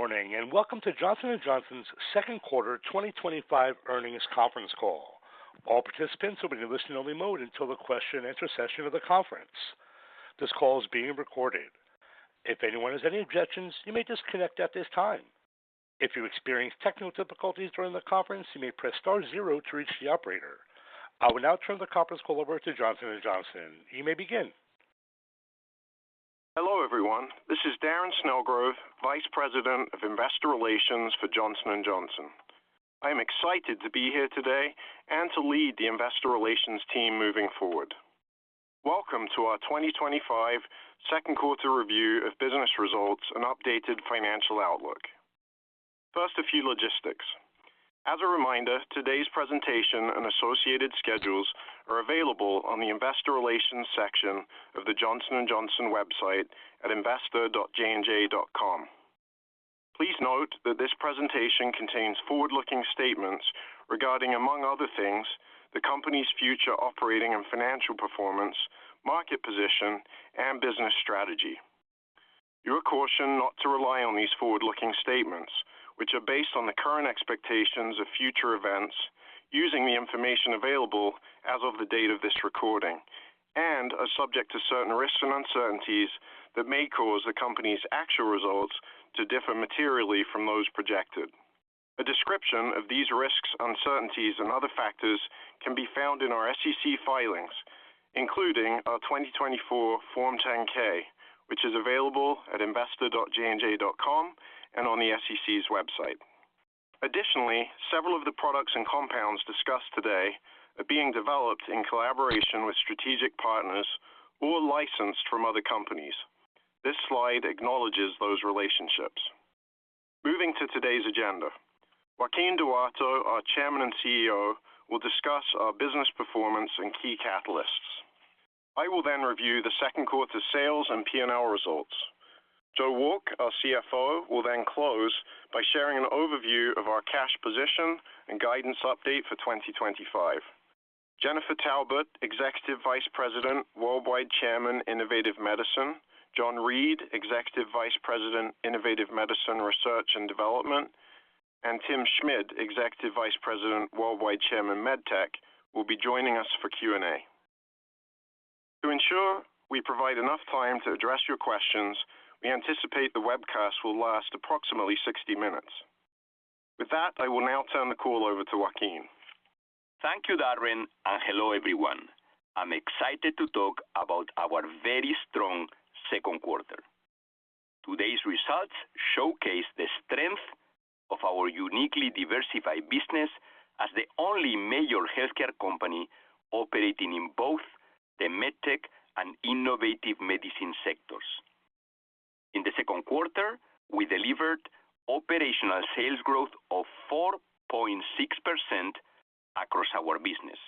morning, and welcome to Johnson & Johnson's second quarter 2025 earnings conference call. All participants will be in listen-only mode until the question-and-answer session of the conference. This call is being recorded. If anyone has any objections, you may disconnect at this time. If you experience technical difficulties during the conference, you may press *0 to reach the operator. I will now turn the conference call over to Johnson & Johnson. You may begin. Hello, everyone. This is Darren Snellgrove, Vice President of Investor Relations for Johnson & Johnson. I am excited to be here today and to lead the Investor Relations team moving forward. Welcome to our 2025 second quarter review of business results and updated financial outlook. First, a few logistics. As a reminder, today's presentation and associated schedules are available on the Investor Relations section of the Johnson & Johnson website at investor.jnj.com. Please note that this presentation contains forward-looking statements regarding, among other things, the company's future operating and financial performance, market position, and business strategy. You are cautioned not to rely on these forward-looking statements, which are based on the current expectations of future events, using the information available as of the date of this recording, and are subject to certain risks and uncertainties that may cause the company's actual results to differ materially from those projected. A description of these risks, uncertainties, and other factors can be found in our SEC filings, including our 2024 Form 10-K, which is available at investor.jnj.com and on the SEC's website. Additionally, several of the products and compounds discussed today are being developed in collaboration with strategic partners or licensed from other companies. This slide acknowledges those relationships. Moving to today's agenda, Joaquin Duato, our Chairman and CEO, will discuss our business performance and key catalysts. I will then review the second quarter sales and P&L results. Joe Wolk, our CFO, will then close by sharing an overview of our cash position and guidance update for 2025. Jennifer Taubert, Executive Vice President, Worldwide Chairman, Innovative Medicine, John Reed, Executive Vice President, Innovative Medicine Research and Development, and Tim Schmid, Executive Vice President, Worldwide Chairman, MedTech, will be joining us for Q&A. To ensure we provide enough time to address your questions, we anticipate the webcast will last approximately 60 minutes. With that, I will now turn the call over to Joaquin. Thank you, Darren, and hello, everyone. I'm excited to talk about our very strong second quarter. Today's results showcase the strength of our uniquely diversified business as the only major healthcare company operating in both the MedTech and innovative medicine sectors. In the second quarter, we delivered operational sales growth of 4.6% across our business.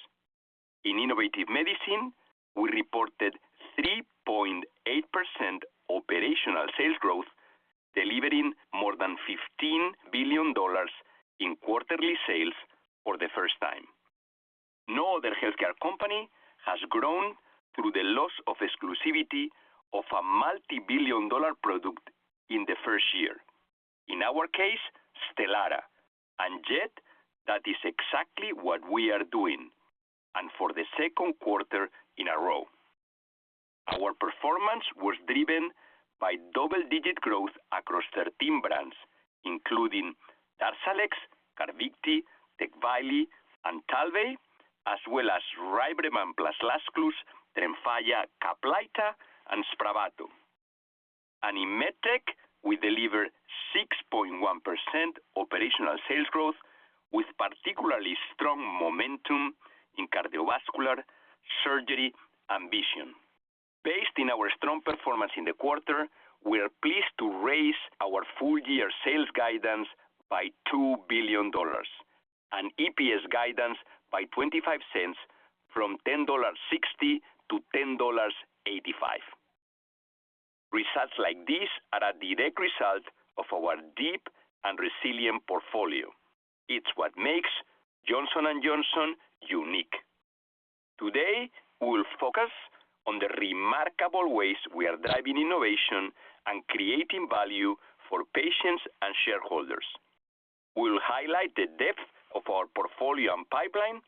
In innovative medicine, we reported 3.8% operational sales growth, delivering more than $15 billion in quarterly sales for the first time. No other healthcare company has grown through the loss of exclusivity of a multi-billion-dollar product in the first year. In our case, Stelara, and yet that is exactly what we are doing, and for the second quarter in a row. Our performance was driven by double-digit growth across 13 brands, including Darzalex, Carvykti, Tecvayli, and Talvey, as well as Rybrevant plus Lazcluze, Tremfya, Caplyta, and Spravato. And in MedTech, we delivered 6.1% operational sales growth, with particularly strong momentum in cardiovascular, surgery, and vision. Based on our strong performance in the quarter, we are pleased to raise our full-year sales guidance by $2 billion and EPS guidance by 25 cents from $10.60 to $10.85. Results like these are a direct result of our deep and resilient portfolio. It's what makes Johnson & Johnson unique. Today, we will focus on the remarkable ways we are driving innovation and creating value for patients and shareholders. We'll highlight the depth of our portfolio and pipeline,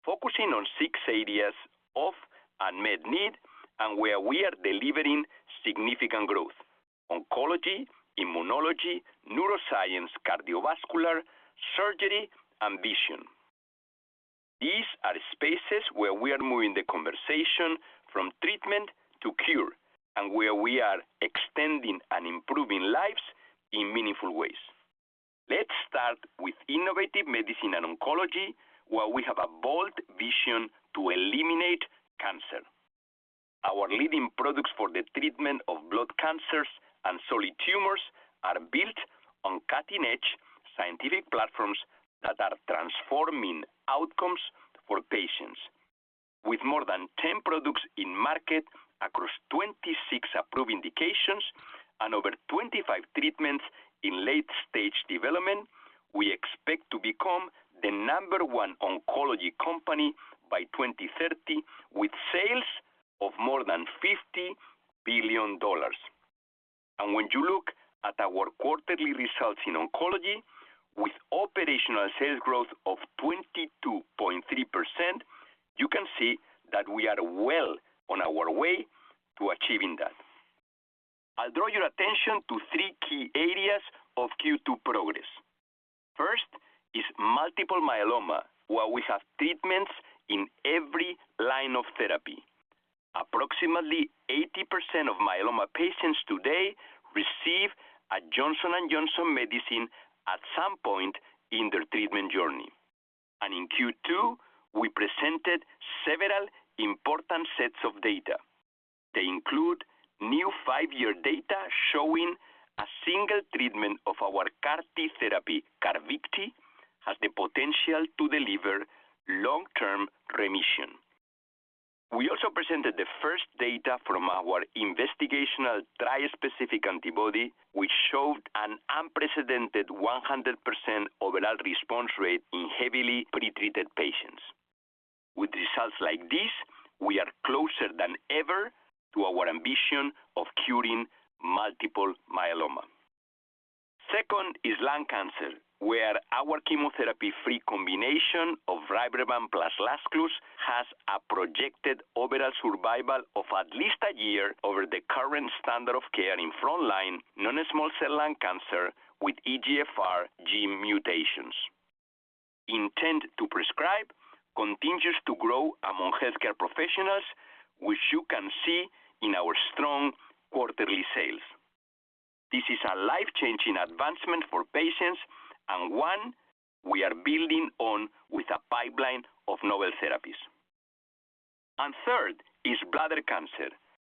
focusing on 6 areas of unmet need and where we are delivering significant growth: oncology, immunology, neuroscience, cardiovascular, surgery, and vision. These are spaces where we are moving the conversation from treatment to cure, and where we are extending and improving lives in meaningful ways. Let's start with innovative medicine and oncology, where we have a bold vision to eliminate cancer. Our leading products for the treatment of blood cancers and solid tumors are built on cutting-edge scientific platforms that are transforming outcomes for patients. With more than 10 products in market across 26 approved indications and over 25 treatments in late-stage development, we expect to become the #1 oncology company by 2030 with sales of more than $50 billion. And when you look at our quarterly results in oncology, with operational sales growth of 22.3%, you can see that we are well on our way to achieving that. I'll draw your attention to 3 key areas of Q2 progress. First is multiple myeloma, where we have treatments in every line of therapy. Approximately 80% of myeloma patients today receive a Johnson & Johnson medicine at some point in their treatment journey. And in Q2, we presented several important sets of data. They include new 5-year data showing a single treatment of our CAR-T therapy, CARVYKTI, has the potential to deliver long-term remission. We also presented the first data from our investigational tri-specific antibody, which showed an unprecedented 100% overall response rate in heavily pretreated patients. With results like this, we are closer than ever to our ambition of curing multiple myeloma. Second is lung cancer, where our chemotherapy-free combination of RYBREVANT plus LAZCLUZE has a projected overall survival of at least a year over the current standard of care in frontline non-small cell lung cancer with EGFR gene mutations. Intent to prescribe continues to grow among healthcare professionals, which you can see in our strong quarterly sales. This is a life-changing advancement for patients and one we are building on with a pipeline of novel therapies. And third is bladder cancer,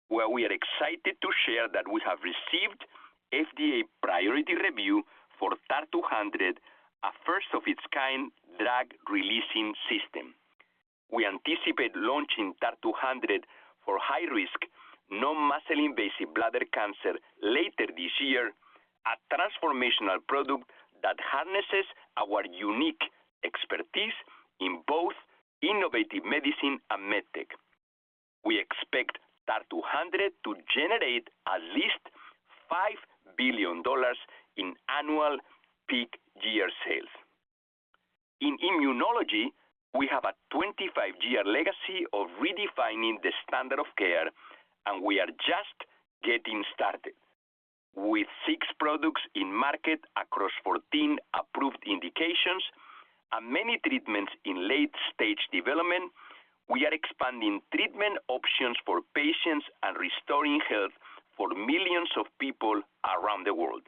where we are excited to share that we have received FDA priority review for TAR-200, a first-of-its-kind drug-releasing system. We anticipate launching TAR-200 for high-risk, non-muscle invasive bladder cancer later this year, a transformational product that harnesses our unique expertise in both innovative medicine and MedTech. We expect TAR-200 to generate at least $5 billion in annual peak year sales. In immunology, we have a 25-year legacy of redefining the standard of care, and we are just getting started. With 6 products in market across 14 approved indications and many treatments in late-stage development, we are expanding treatment options for patients and restoring health for millions of people around the world.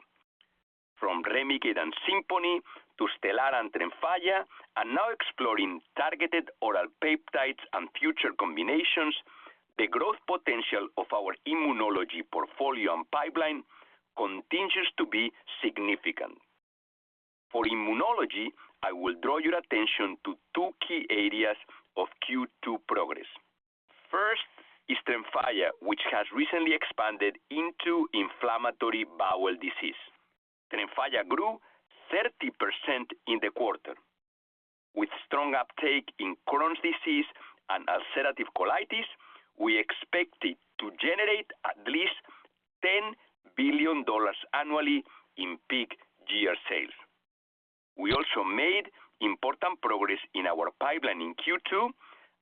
From REMICADE and SIMPONI to STELARA and TREMFYA, and now exploring targeted oral peptides and future combinations, the growth potential of our immunology portfolio and pipeline continues to be significant. For immunology, I will draw your attention to 2 key areas of Q2 progress. First is TREMFYA, which has recently expanded into inflammatory bowel disease. TREMFYA grew 30% in the quarter. With strong uptake in Crohn's disease and ulcerative colitis, we expect it to generate at least $10 billion annually in peak year sales. We also made important progress in our pipeline in Q2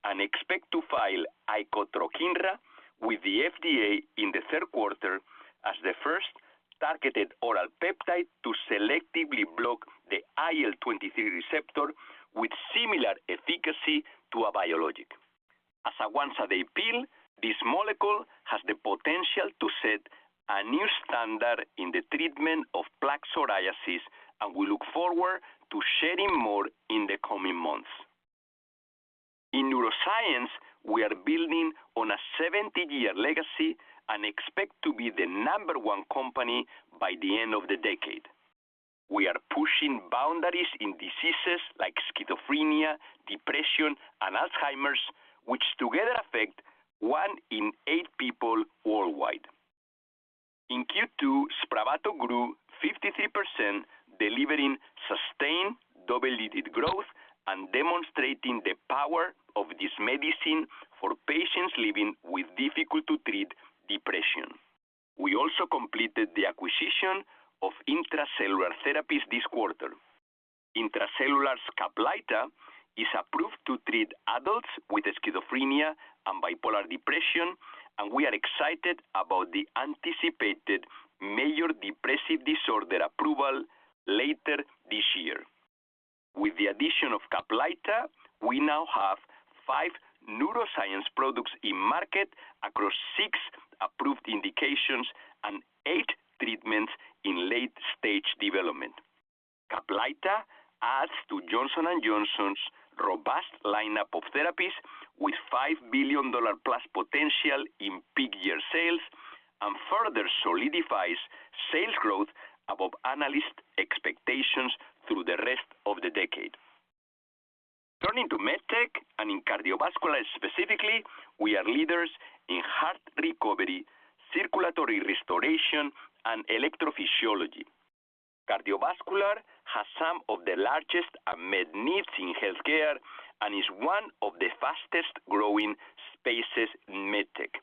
and expect to file icotrokinra with the FDA in the third quarter as the first targeted oral peptide to selectively block the IL-23 receptor with similar efficacy to a biologic. As a once-a-day pill, this molecule has the potential to set a new standard in the treatment of plaque psoriasis, and we look forward to sharing more in the coming months. In neuroscience, we are building on a 70-year legacy and expect to be the #1 company by the end of the decade. We are pushing boundaries in diseases like schizophrenia, depression, and Alzheimer's, which together affect 1 in 8 people worldwide. In Q2, Spravato grew 53%, delivering sustained double-digit growth and demonstrating the power of this medicine for patients living with difficult-to-treat depression. We also completed the acquisition of Intra-Cellular Therapies this quarter. Intra-Cellular's Caplyta is approved to treat adults with schizophrenia and bipolar depression, and we are excited about the anticipated major depressive disorder approval later this year. With the addition of Caplyta, we now have 5 neuroscience products in market across 6 approved indications and 8 treatments in late-stage development. Caplyta adds to Johnson & Johnson's robust lineup of therapies with $5 billion plus potential in peak year sales and further solidifies sales growth above analyst expectations through the rest of the decade. Turning to MedTech, and in cardiovascular specifically, we are leaders in heart recovery, circulatory restoration, and electrophysiology. Cardiovascular has some of the largest unmet needs in healthcare and is one of the fastest growing spaces in MedTech.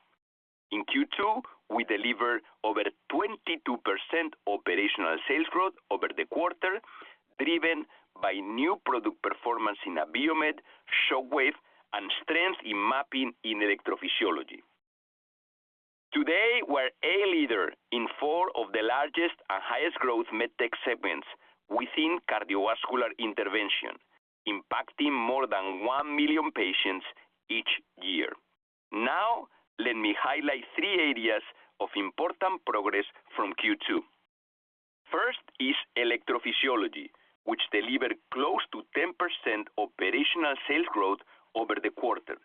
In Q2, we delivered over 22% operational sales growth over the quarter, driven by new product performance in Abiomed, Shockwave, and strength in mapping in electrophysiology. Today, we're a leader in 4 of the largest and highest growth MedTech segments within cardiovascular intervention, impacting more than 1 million patients each year. Now, let me highlight 3 areas of important progress from Q2. First is electrophysiology, which delivered close to 10% operational sales growth over the quarter,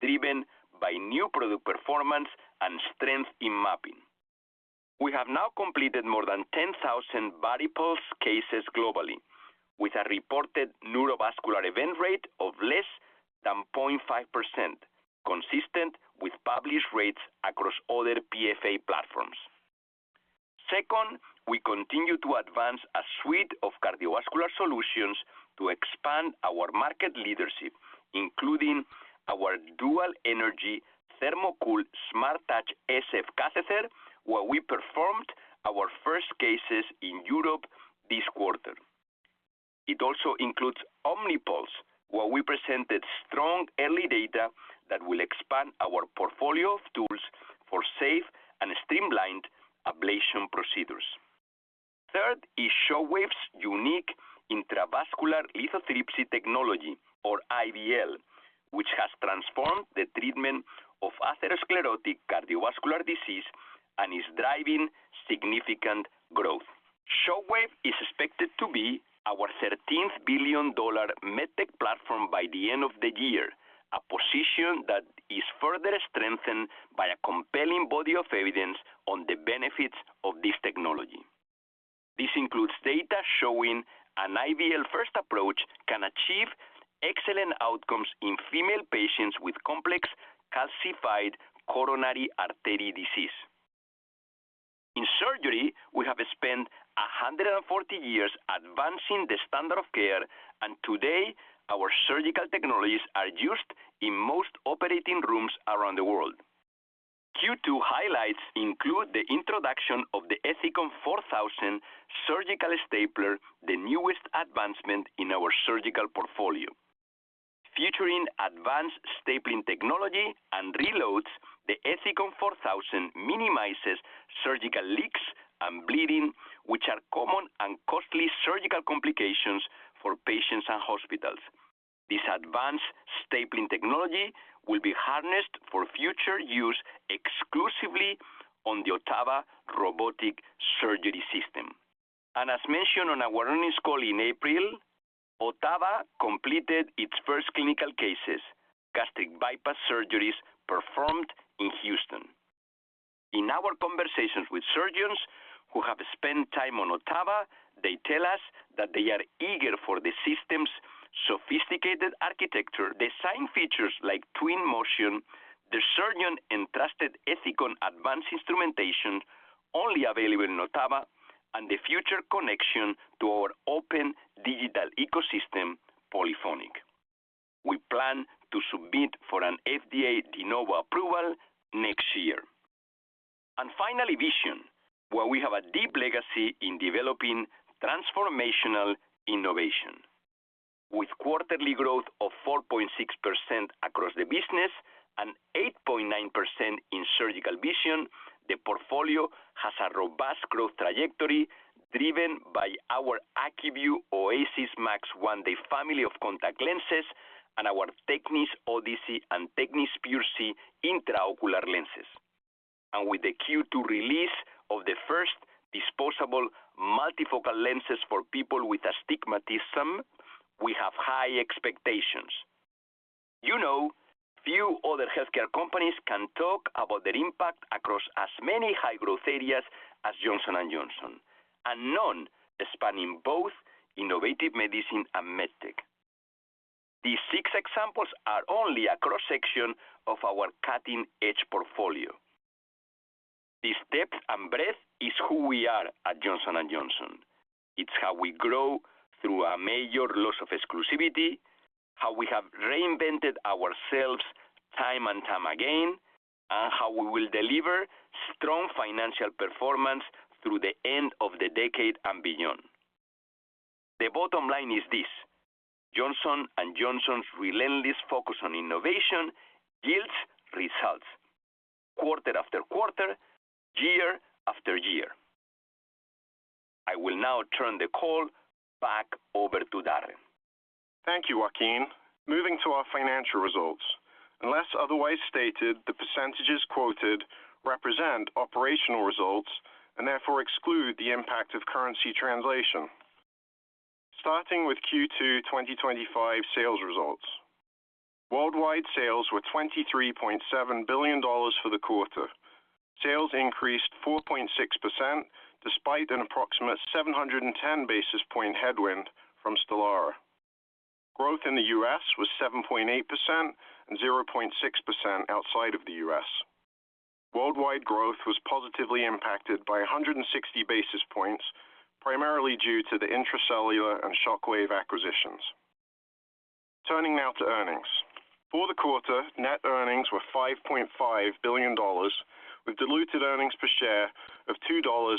driven by new product performance and strength in mapping. We have now completed more than 10,000 VARIPULSE cases globally, with a reported neurovascular event rate of less than 0.5%, consistent with published rates across other PFA platforms. Second, we continue to advance a suite of cardiovascular solutions to expand our market leadership, including our dual energy ThermoCool SmartTouch SF catheter, where we performed our first cases in Europe this quarter. It also includes Omnipulse, where we presented strong early data that will expand our portfolio of tools for safe and streamlined ablation procedures. Third is Shockwave's unique intravascular lithotripsy technology, or IVL, which has transformed the treatment of atherosclerotic cardiovascular disease and is driving significant growth. Shockwave is expected to be our $13th billion MedTech platform by the end of the year, a position that is further strengthened by a compelling body of evidence on the benefits of this technology. This includes data showing an IVL-first approach can achieve excellent outcomes in female patients with complex calcified coronary artery disease. In surgery, we have spent 140 years advancing the standard of care, and today our surgical technologies are used in most operating rooms around the world. Q2 highlights include the introduction of the Ethicon 4000 surgical stapler, the newest advancement in our surgical portfolio. Featuring advanced stapling technology and reloads, the Ethicon 4000 minimizes surgical leaks and bleeding, which are common and costly surgical complications for patients and hospitals. This advanced stapling technology will be harnessed for future use exclusively on the Ottava robotic surgery system. And as mentioned on our earnings call in April, Ottava completed its first clinical cases, gastric bypass surgeries performed in Houston. In our conversations with surgeons who have spent time on Ottava, they tell us that they are eager for the system's sophisticated architecture, design features like twin motion, the surgeon-entrusted Ethicon advanced instrumentation only available in Ottava, and the future connection to our open digital ecosystem, Polyphonic. We plan to submit for an FDA de novo approval next year. And finally, Vision, where we have a deep legacy in developing transformational innovation. With quarterly growth of 4.6% across the business and 8.9% in surgical vision, the portfolio has a robust growth trajectory driven by our AccuView Oasis Max 1-Day family of contact lenses and our Tecnis Odyssey and Tecnis PureC intraocular lenses. And with the Q2 release of the first disposable multifocal lenses for people with astigmatism, we have high expectations. You know, few other healthcare companies can talk about their impact across as many high-growth areas as Johnson & Johnson, and none spanning both innovative medicine and MedTech. These 6 examples are only a cross-section of our cutting-edge portfolio. This depth and breadth is who we are at Johnson & Johnson. It's how we grow through a major loss of exclusivity, how we have reinvented ourselves time and time again, and how we will deliver strong financial performance through the end of the decade and beyond. The bottom line is this: Johnson & Johnson's relentless focus on innovation yields results, quarter after quarter, year after year. I will now turn the call back over to Darren. Thank you, Joaquin. Moving to our financial results. Unless otherwise stated, the percentages quoted represent operational results and therefore exclude the impact of currency translation. Starting with Q2 2025 sales results. Worldwide sales were $23.7 billion for the quarter. Sales increased 4.6% despite an approximate 710 basis point headwind from Stelara. Growth in the U.S. was 7.8% and 0.6% outside of the U.S. Worldwide growth was positively impacted by 160 basis points, primarily due to the Intra-Cellular and Shockwave acquisitions. Turning now to earnings. For the quarter, net earnings were $5.5 billion, with diluted earnings per share of $2.29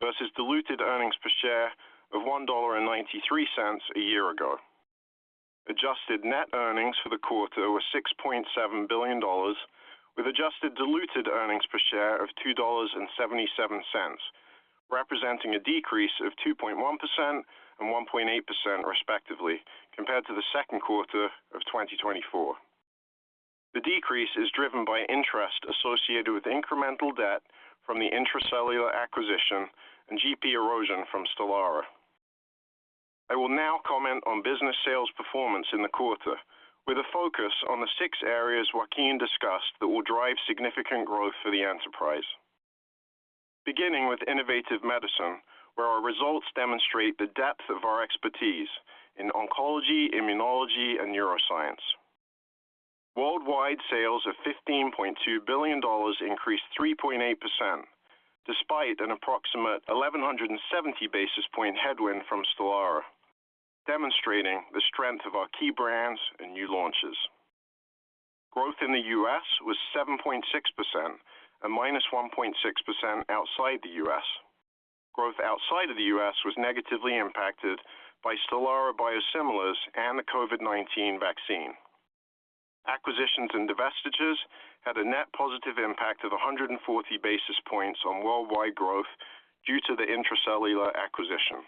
versus diluted earnings per share of $1.93 a year ago. Adjusted net earnings for the quarter were $6.7 billion, with adjusted diluted earnings per share of $2.77, representing a decrease of 2.1% and 1.8% respectively, compared to the second quarter of 2024. The decrease is driven by interest associated with incremental debt from the Intra-Cellular acquisition and GP erosion from Stelara. I will now comment on business sales performance in the quarter, with a focus on the 6 areas Joaquin discussed that will drive significant growth for the enterprise. Beginning with innovative medicine, where our results demonstrate the depth of our expertise in oncology, immunology, and neuroscience. Worldwide sales of $15.2 billion increased 3.8%, despite an approximate 1,170 basis point headwind from Stelara, demonstrating the strength of our key brands and new launches. Growth in the U.S. was 7.6% and minus 1.6% outside the U.S. Growth outside of the U.S. was negatively impacted by Stelara biosimilars and the COVID-19 vaccine. Acquisitions and divestitures had a net positive impact of 140 basis points on worldwide growth due to the intracellular acquisition.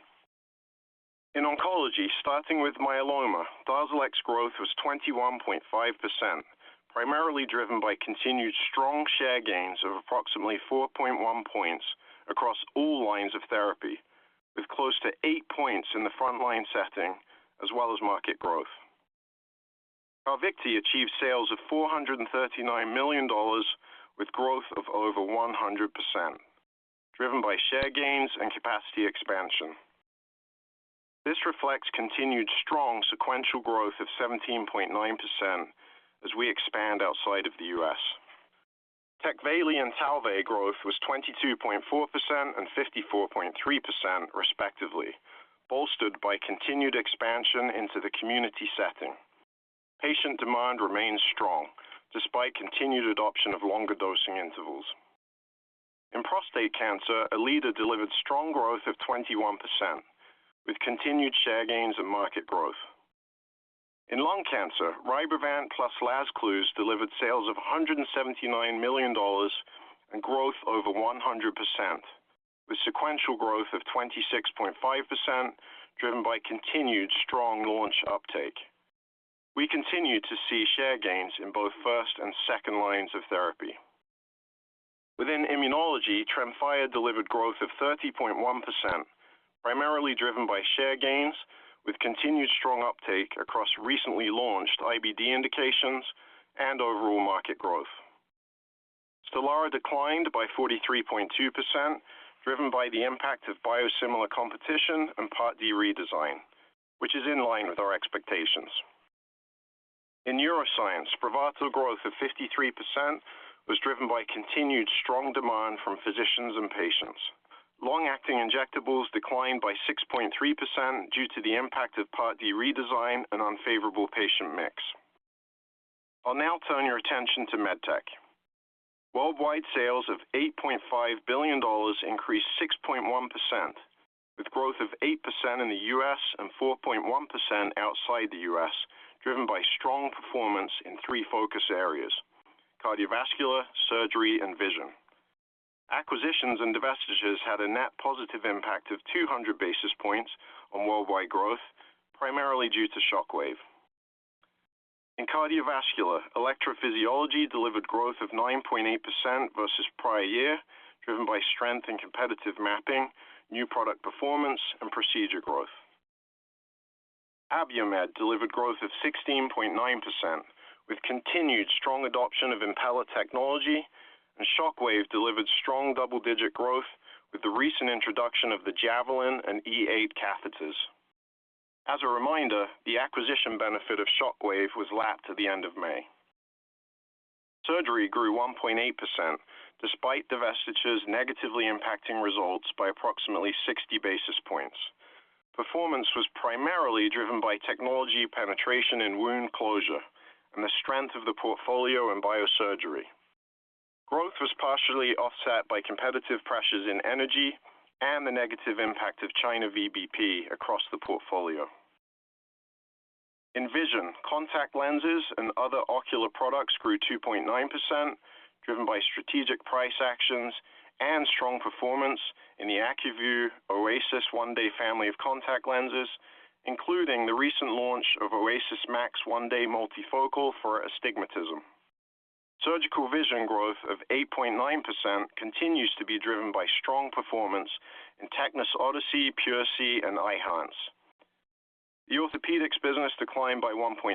In oncology, starting with myeloma, Darzalex growth was 21.5%, primarily driven by continued strong share gains of approximately 4.1 points across all lines of therapy, with close to 8 points in the frontline setting, as well as market growth. Carvykti achieved sales of $439 million with growth of over 100%, driven by share gains and capacity expansion. This reflects continued strong sequential growth of 17.9% as we expand outside of the U.S. Tecvayli and Talvey growth was 22.4% and 54.3% respectively, bolstered by continued expansion into the community setting. Patient demand remains strong, despite continued adoption of longer dosing intervals. In prostate cancer, Alida delivered strong growth of 21%, with continued share gains and market growth. In lung cancer, Rybrevant plus Lazcluze delivered sales of $179 million and growth over 100%, with sequential growth of 26.5%, driven by continued strong launch uptake. We continue to see share gains in both first and second lines of therapy. Within immunology, Tremfya delivered growth of 30.1%, primarily driven by share gains, with continued strong uptake across recently launched IBD indications and overall market growth. Stelara declined by 43.2%, driven by the impact of biosimilar competition and Part D redesign, which is in line with our expectations. In neuroscience, Spravato growth of 53% was driven by continued strong demand from physicians and patients. Long-acting injectables declined by 6.3% due to the impact of Part D redesign and unfavorable patient mix. I'll now turn your attention to MedTech. Worldwide sales of $8.5 billion increased 6.1%, with growth of 8% in the U.S. and 4.1% outside the U.S., driven by strong performance in three focus areas: cardiovascular, surgery, and vision. Acquisitions and divestitures had a net positive impact of 200 basis points on worldwide growth, primarily due to Shockwave. In cardiovascular, electrophysiology delivered growth of 9.8% versus prior year, driven by strength in competitive mapping, new product performance, and procedure growth. Abiomed delivered growth of 16.9%, with continued strong adoption of Impella technology, and Shockwave delivered strong double-digit growth with the recent introduction of the Javelin and E8 catheters. As a reminder, the acquisition benefit of Shockwave was lapped at the end of May. Surgery grew 1.8%, despite divestitures negatively impacting results by approximately 60 basis points. Performance was primarily driven by technology penetration in wound closure and the strength of the portfolio in biosurgery. Growth was partially offset by competitive pressures in energy and the negative impact of China VBP across the portfolio. In vision, contact lenses and other ocular products grew 2.9%, driven by strategic price actions and strong performance in the AccuView Oasis One-Day family of contact lenses, including the recent launch of Oasis Max One-Day Multifocal for astigmatism. Surgical vision growth of 8.9% continues to be driven by strong performance in Tecnis Odyssey, PureSee, and Eyehance. The orthopedics business declined by 1.6%,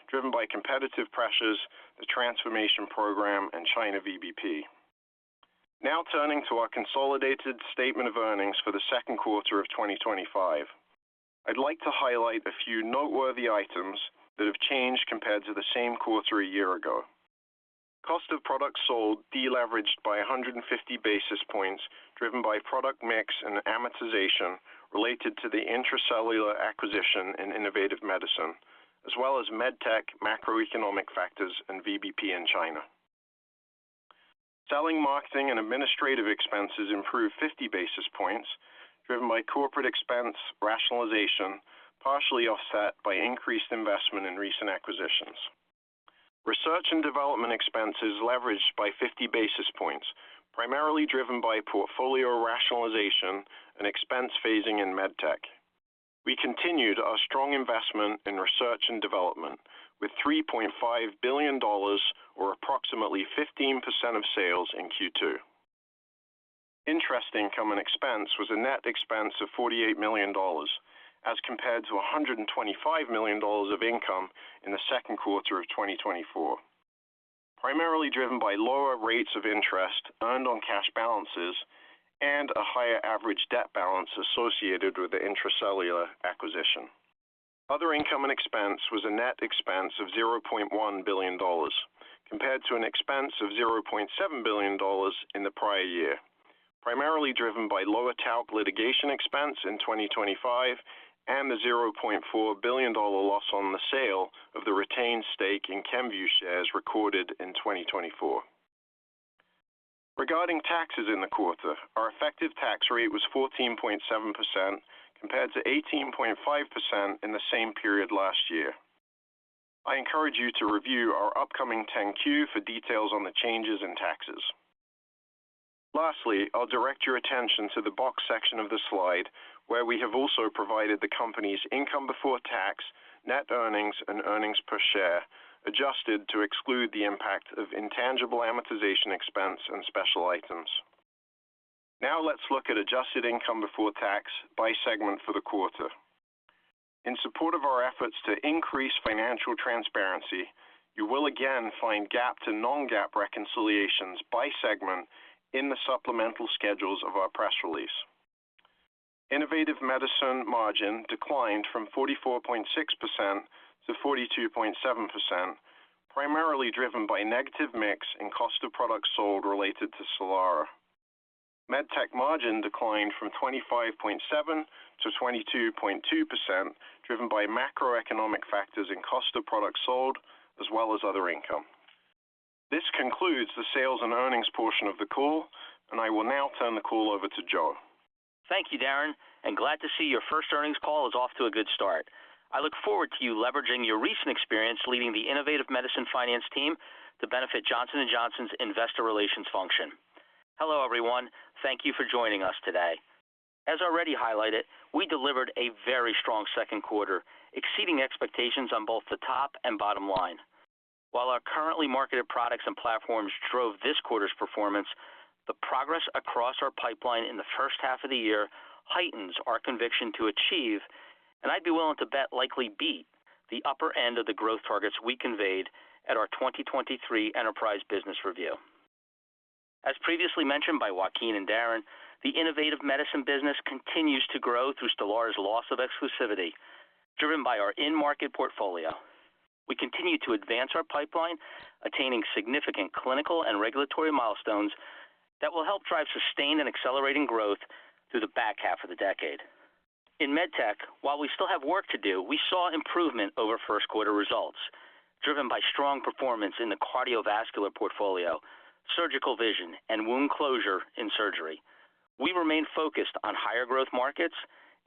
driven by competitive pressures, the transformation program, and China VBP. Now turning to our consolidated statement of earnings for the second quarter of 2025. I'd like to highlight a few noteworthy items that have changed compared to the same quarter a year ago. Cost of products sold deleveraged by 150 basis points, driven by product mix and amortization related to the intracellular acquisition in innovative medicine, as well as MedTech, macroeconomic factors, and VBP in China. Selling, marketing, and administrative expenses improved 50 basis points, driven by corporate expense rationalization, partially offset by increased investment in recent acquisitions. Research and development expenses leveraged by 50 basis points, primarily driven by portfolio rationalization and expense phasing in MedTech. We continued our strong investment in research and development, with $3.5 billion, or approximately 15% of sales in Q2. Interest income and expense was a net expense of $48 million, as compared to $125 million of income in the second quarter of 2024, primarily driven by lower rates of interest earned on cash balances and a higher average debt balance associated with the Intra-Cellular acquisition. Other income and expense was a net expense of $0.1 billion, compared to an expense of $0.7 billion in the prior year, primarily driven by lower talc litigation expense in 2025 and the $0.4 billion loss on the sale of the retained stake in Kenvue shares recorded in 2024. Regarding taxes in the quarter, our effective tax rate was 14.7%, compared to 18.5% in the same period last year. I encourage you to review our upcoming 10-Q for details on the changes in taxes. Lastly, I'll direct your attention to the box section of the slide, where we have also provided the company's income before tax, net earnings, and earnings per share, adjusted to exclude the impact of intangible amortization expense and special items. Now let's look at adjusted income before tax by segment for the quarter. In support of our efforts to increase financial transparency, you will again find GAAP to non-GAAP reconciliations by segment in the supplemental schedules of our press release. Innovative Medicine margin declined from 44.6% to 42.7%, primarily driven by negative mix in cost of products sold related to Stelara. MedTech margin declined from 25.7% to 22.2%, driven by macroeconomic factors in cost of products sold, as well as other income. This concludes the sales and earnings portion of the call, and I will now turn the call over to Joe. Thank you, Darren, and glad to see your first earnings call is off to a good start. I look forward to you leveraging your recent experience leading the Innovative Medicine Finance team to benefit Johnson & Johnson's Investor Relations function. Hello, everyone. Thank you for joining us today. As already highlighted, we delivered a very strong second quarter, exceeding expectations on both the top and bottom line. While our currently marketed products and platforms drove this quarter's performance, the progress across our pipeline in the first half of the year heightens our conviction to achieve, and I'd be willing to bet likely beat, the upper end of the growth targets we conveyed at our 2023 Enterprise Business Review. As previously mentioned by Joaquin and Darren, the Innovative Medicine business continues to grow through Stelara's loss of exclusivity, driven by our in-market portfolio. We continue to advance our pipeline, attaining significant clinical and regulatory milestones that will help drive sustained and accelerating growth through the back half of the decade. In MedTech, while we still have work to do, we saw improvement over first quarter results, driven by strong performance in the cardiovascular portfolio, surgical vision, and wound closure in surgery. We remain focused on higher growth markets,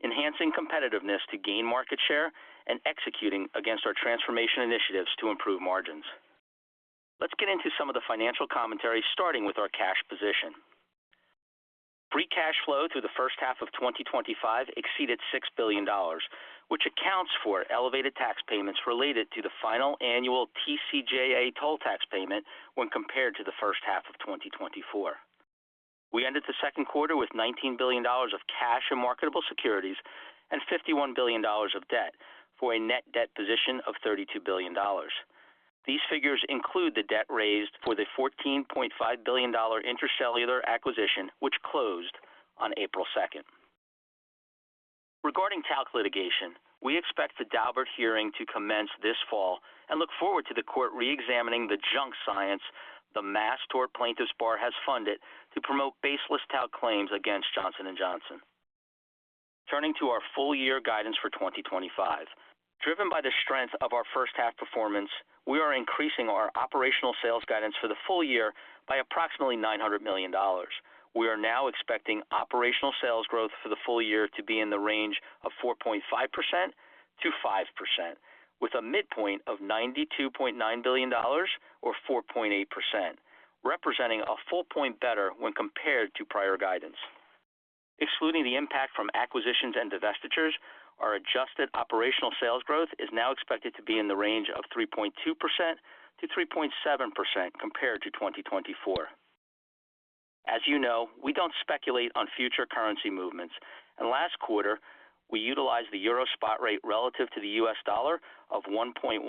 enhancing competitiveness to gain market share, and executing against our transformation initiatives to improve margins. Let's get into some of the financial commentary, starting with our cash position. Free cash flow through the first half of 2025 exceeded $6 billion, which accounts for elevated tax payments related to the final annual TCJA toll tax payment when compared to the first half of 2024. We ended the second quarter with $19 billion of cash and marketable securities and $51 billion of debt, for a net debt position of $32 billion. These figures include the debt raised for the $14.5 billion Intra-Cellular acquisition, which closed on April 2nd. Regarding talc litigation, we expect the Daubert hearing to commence this fall and look forward to the court re-examining the junk science the mass tort plaintiffs bar has funded to promote baseless talc claims against Johnson & Johnson. Turning to our full year guidance for 2025, Driven by the strength of our first half performance, we are increasing our operational sales guidance for the full year by approximately $900 million. We are now expecting operational sales growth for the full year to be in the range of 4.5% to 5%, with a midpoint of $92.9 billion or 4.8%, representing a full point better when compared to prior guidance. Excluding the impact from acquisitions and divestitures, our adjusted operational sales growth is now expected to be in the range of 3.2% to 3.7% compared to 2024. As you know, we don't speculate on future currency movements, and last quarter, we utilized the euro spot rate relative to the US dollar of 1.11.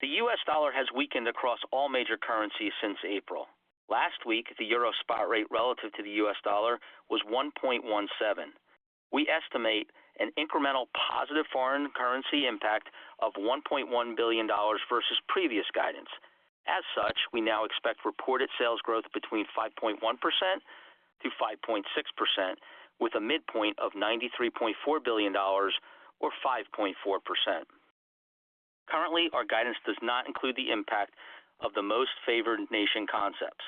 The US dollar has weakened across all major currencies since April. Last week, the euro spot rate relative to the US dollar was 1.17. We estimate an incremental positive foreign currency impact of $1.1 billion versus previous guidance. As such, we now expect reported sales growth between 5.1% to 5.6%, with a midpoint of $93.4 billion or 5.4%. Currently, our guidance does not include the impact of the most favored nation concepts.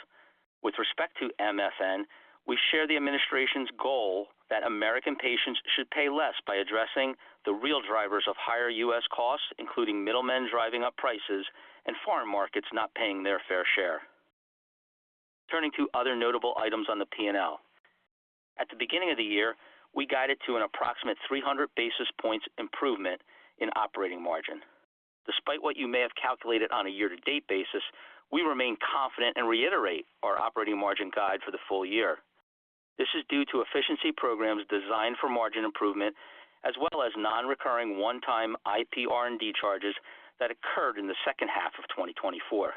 With respect to MFN, we share the administration's goal that American patients should pay less by addressing the real drivers of higher U.S. costs, including middlemen driving up prices and foreign markets not paying their fair share. Turning to other notable items on the P&L. At the beginning of the year, we guided to an approximate 300 basis points improvement in operating margin. Despite what you may have calculated on a year-to-date basis, we remain confident and reiterate our operating margin guide for the full year. This is due to efficiency programs designed for margin improvement, as well as non-recurring one-time IP R&D charges that occurred in the second half of 2024.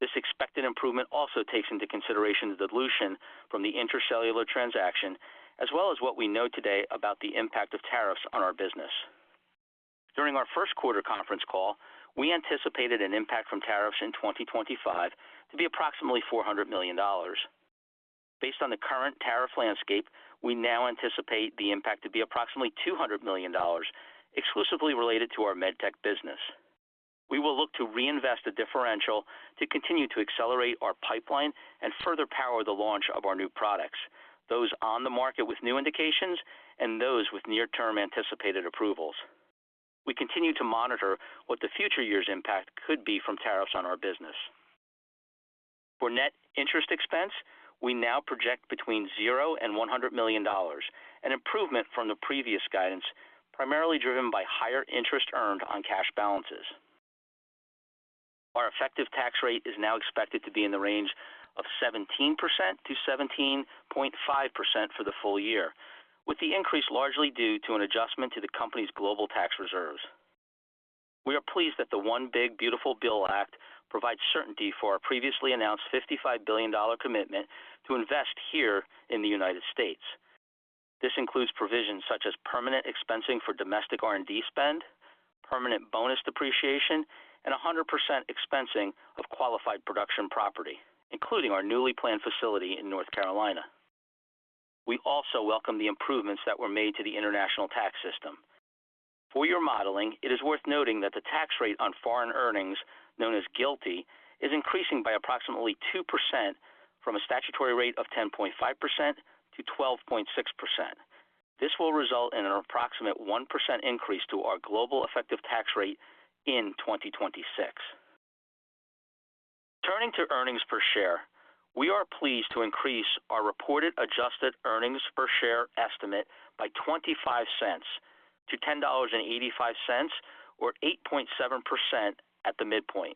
This expected improvement also takes into consideration the dilution from the Intra-Cellular transaction, as well as what we know today about the impact of tariffs on our business. During our first quarter conference call, we anticipated an impact from tariffs in 2025 to be approximately $400 million. Based on the current tariff landscape, we now anticipate the impact to be approximately $200 million, exclusively related to our MedTech business. We will look to reinvest the differential to continue to accelerate our pipeline and further power the launch of our new products, those on the market with new indications and those with near-term anticipated approvals. We continue to monitor what the future year's impact could be from tariffs on our business. For net interest expense, we now project between $0 and $100 million, an improvement from the previous guidance, primarily driven by higher interest earned on cash balances. Our effective tax rate is now expected to be in the range of 17% to 17.5% for the full year, with the increase largely due to an adjustment to the company's global tax reserves. We are pleased that the One Big Beautiful Bill Act provides certainty for our previously announced $55 billion commitment to invest here in the United States. This includes provisions such as permanent expensing for domestic R&D spend, permanent bonus depreciation, and 100% expensing of qualified production property, including our newly planned facility in North Carolina. We also welcome the improvements that were made to the international tax system. For your modeling, it is worth noting that the tax rate on foreign earnings, known as GILTI, is increasing by approximately 2% from a statutory rate of 10.5% to 12.6%. This will result in an approximate 1% increase to our global effective tax rate in 2026. Turning to earnings per share, we are pleased to increase our reported adjusted earnings per share estimate by 25 cents to $10.85, or 8.7% at the midpoint,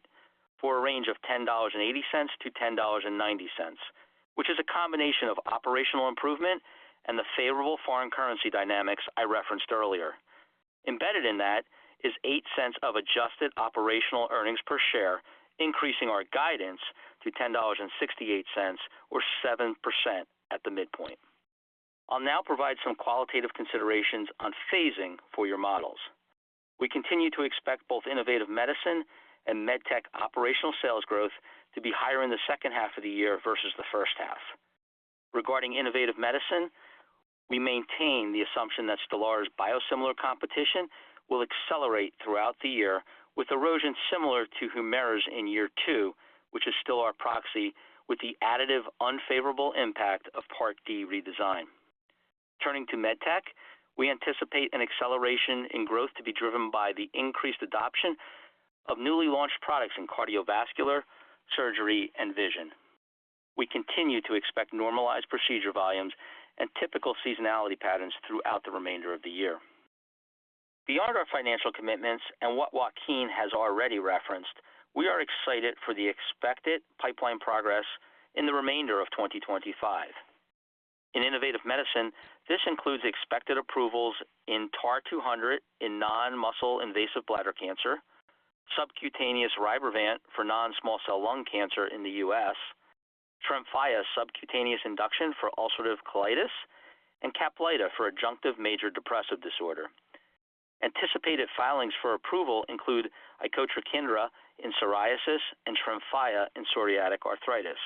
for a range of $10.80 to $10.90, which is a combination of operational improvement and the favorable foreign currency dynamics I referenced earlier. Embedded in that is 8 cents of adjusted operational earnings per share, increasing our guidance to $10.68, or 7% at the midpoint. I'll now provide some qualitative considerations on phasing for your models. We continue to expect both Innovative Medicine and MedTech operational sales growth to be higher in the second half of the year versus the first half. Regarding Innovative Medicine, We maintain the assumption that Stelar's biosimilar competition will accelerate throughout the year, with erosion similar to Humira's in year 2, which is still our proxy, with the additive unfavorable impact of Part D redesign. Turning to MedTech, we anticipate an acceleration in growth to be driven by the increased adoption of newly launched products in cardiovascular, surgery, and vision. We continue to expect normalized procedure volumes and typical seasonality patterns throughout the remainder of the year. Beyond our financial commitments and what Joaquin has already referenced, we are excited for the expected pipeline progress in the remainder of 2025. In innovative medicine, this includes expected approvals in TAR-200 in non-muscle invasive bladder cancer, subcutaneous Rybrevant for non-small cell lung cancer in the U.S., Tremfya subcutaneous induction for ulcerative colitis, and Caplyta for adjunctive major depressive disorder. Anticipated filings for approval include Icotrokinra in psoriasis and Tremfya in psoriatic arthritis.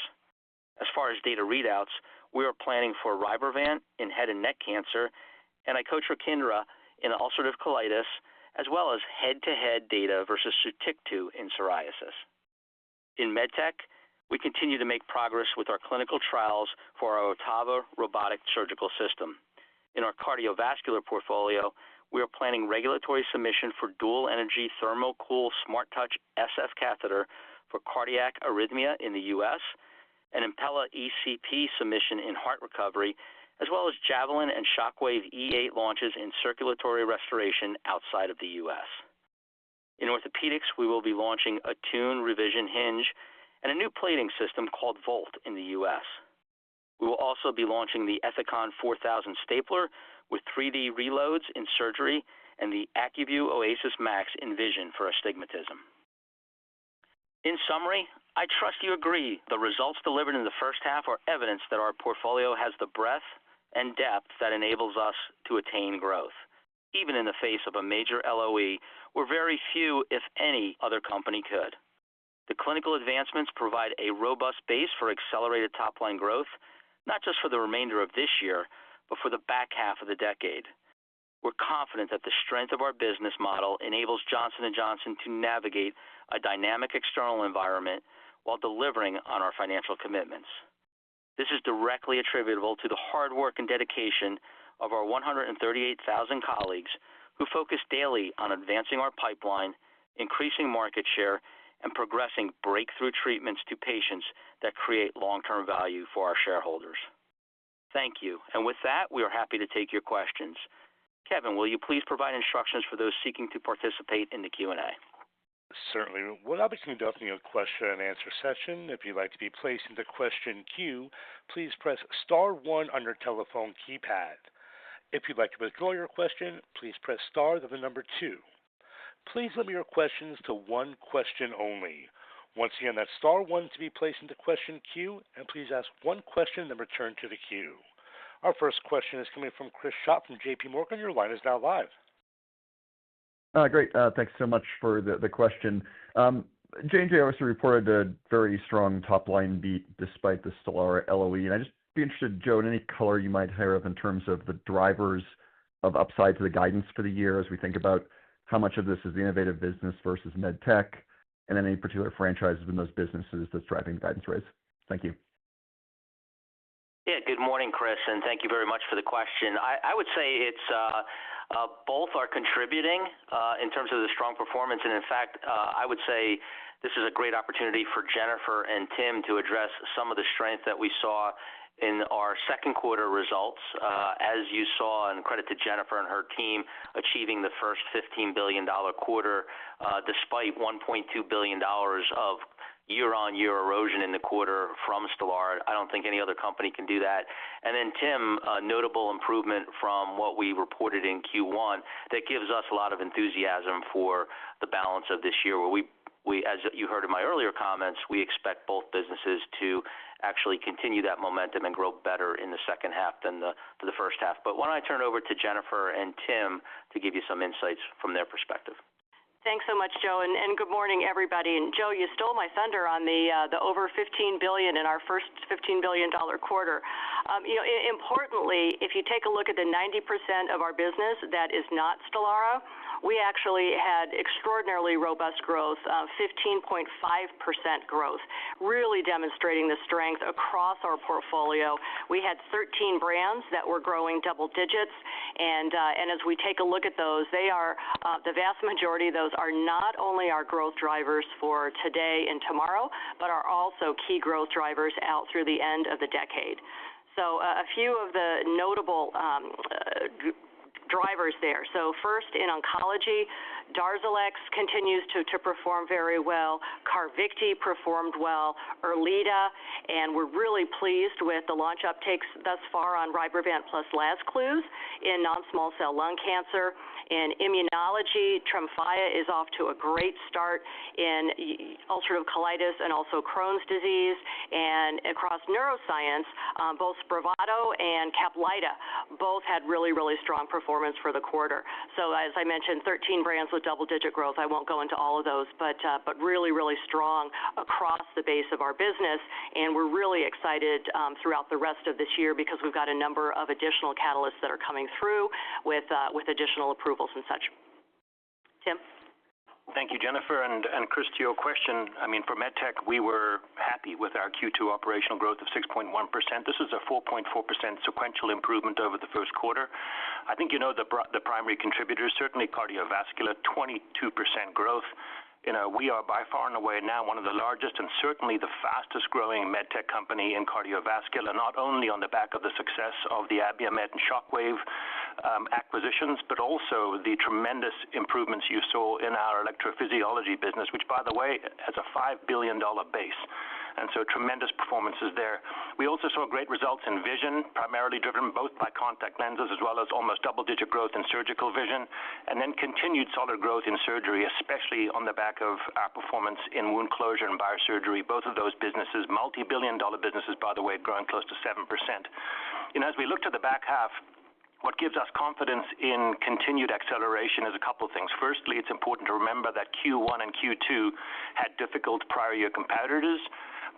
As far as data readouts, we are planning for Rybrevant in head and neck cancer and Icotrokinra in ulcerative colitis, as well as head-to-head data versus Sotyktu in psoriasis. In MedTech, we continue to make progress with our clinical trials for our Ottava robotic surgical system. In our cardiovascular portfolio, we are planning regulatory submission for dual energy thermocool SmartTouch SF catheter for cardiac arrhythmia in the U.S., and Impella ECP submission in heart recovery, as well as Javelin and Shockwave E8 launches in circulatory restoration outside of the U.S. In orthopedics, we will be launching a Attune revision hinge and a new plating system called Volt in the U.S. We will also be launching the Ethicon 4000 stapler with 3D reloads in surgery and the AccuView Oasis Max in vision for astigmatism. In summary, I trust you agree the results delivered in the first half are evidence that our portfolio has the breadth and depth that enables us to attain growth, even in the face of a major LOE where very few, if any, other company could. The clinical advancements provide a robust base for accelerated top-line growth, not just for the remainder of this year, but for the back half of the decade. We're confident that the strength of our business model enables Johnson & Johnson to navigate a dynamic external environment while delivering on our financial commitments. This is directly attributable to the hard work and dedication of our 138,000 colleagues who focus daily on advancing our pipeline, increasing market share, and progressing breakthrough treatments to patients that create long-term value for our shareholders. Thank you. And with that, we are happy to take your questions. Kevin, will you please provide instructions for those seeking to participate in the Q&A? Certainly. We'll now be conducting a question and answer session. If you'd like to be placed into question queue, please press star 1 on your telephone keypad. If you'd like to withdraw your question, please press star, then the number 2. Please limit your questions to one question only. Once again, that's star 1 to be placed into question queue, and please ask one question, then return to the queue. Our first question is coming from Chris Schott from J.P. Morgan. Your line is now live. Great. Thanks so much for the question. JNJ also reported a very strong top-line beat despite the Stelara LOE. And I'd just be interested, Joe, in any color you might have in terms of the drivers of upside to the guidance for the year as we think about how much of this is the innovative business versus MedTech, and then any particular franchises in those businesses that's driving the guidance raise. Thank you. Yeah, good morning, Chris, and thank you very much for the question. I would say it's both are contributing in terms of the strong performance, and in fact, I would say this is a great opportunity for Jennifer and Tim to address some of the strength that we saw in our second quarter results. As you saw, and credit to Jennifer and her team, achieving the first $15 billion quarter despite $1.2 billion of year-on-year erosion in the quarter from Stelara. I don't think any other company can do that. And then Tim, a notable improvement from what we reported in Q1 that gives us a lot of enthusiasm for the balance of this year, where we as you heard in my earlier comments, we expect both businesses to actually continue that momentum and grow better in the second half than the first half. But why don't I turn over to Jennifer and Tim to give you some insights from their perspective? Thanks so much, Joe, and good morning, everybody. And Joe, you stole my thunder on the over $15 billion in our first $15 billion quarter. Importantly, if you take a look at the 90% of our business that is not Stelara, we actually had extraordinarily robust growth, 15.5% growth, really demonstrating the strength across our portfolio. We had 13 brands that were growing double digits, and as we take a look at those, they are the vast majority of those are not only our growth drivers for today and tomorrow, but are also key growth drivers out through the end of the decade. So a few of the notable drivers there. So first, in oncology, Darzalex continues to perform very well. Carvykti performed well. Erleada, and we're really pleased with the launch uptakes thus far on Rybrevant plus Lazcluze in non-small cell lung cancer. In immunology, Tremfya is off to a great start in ulcerative colitis and also Crohn's disease. And across neuroscience, both Spravato and Caplyta both had really, really strong performance for the quarter. So as I mentioned, 13 brands with double-digit growth. I won't go into all of those, but really, really strong across the base of our business. And we're really excited throughout the rest of this year because we've got a number of additional catalysts that are coming through with additional approvals and such. Tim? Thank you, Jennifer. And Chris, to your question, I mean, for MedTech, we were happy with our Q2 operational growth of 6.1%. This is a 4.4% sequential improvement over the first quarter. I think you know the primary contributors, certainly cardiovascular, 22% growth. We are by far and away now one of the largest and certainly the fastest growing MedTech company in cardiovascular, not only on the back of the success of the Abiomed and Shockwave acquisitions, but also the tremendous improvements you saw in our electrophysiology business, which, by the way, has a $5 billion base. And so tremendous performances there. We also saw great results in vision, primarily driven both by contact lenses as well as almost double-digit growth in surgical vision, and then continued solid growth in surgery, especially on the back of our performance in wound closure and biosurgery. Both of those businesses, multi-billion-dollar businesses, by the way, growing close to 7%. As we look to the back half, what gives us confidence in continued acceleration is a couple of things. Firstly, it's important to remember that Q1 and Q2 had difficult prior year competitors.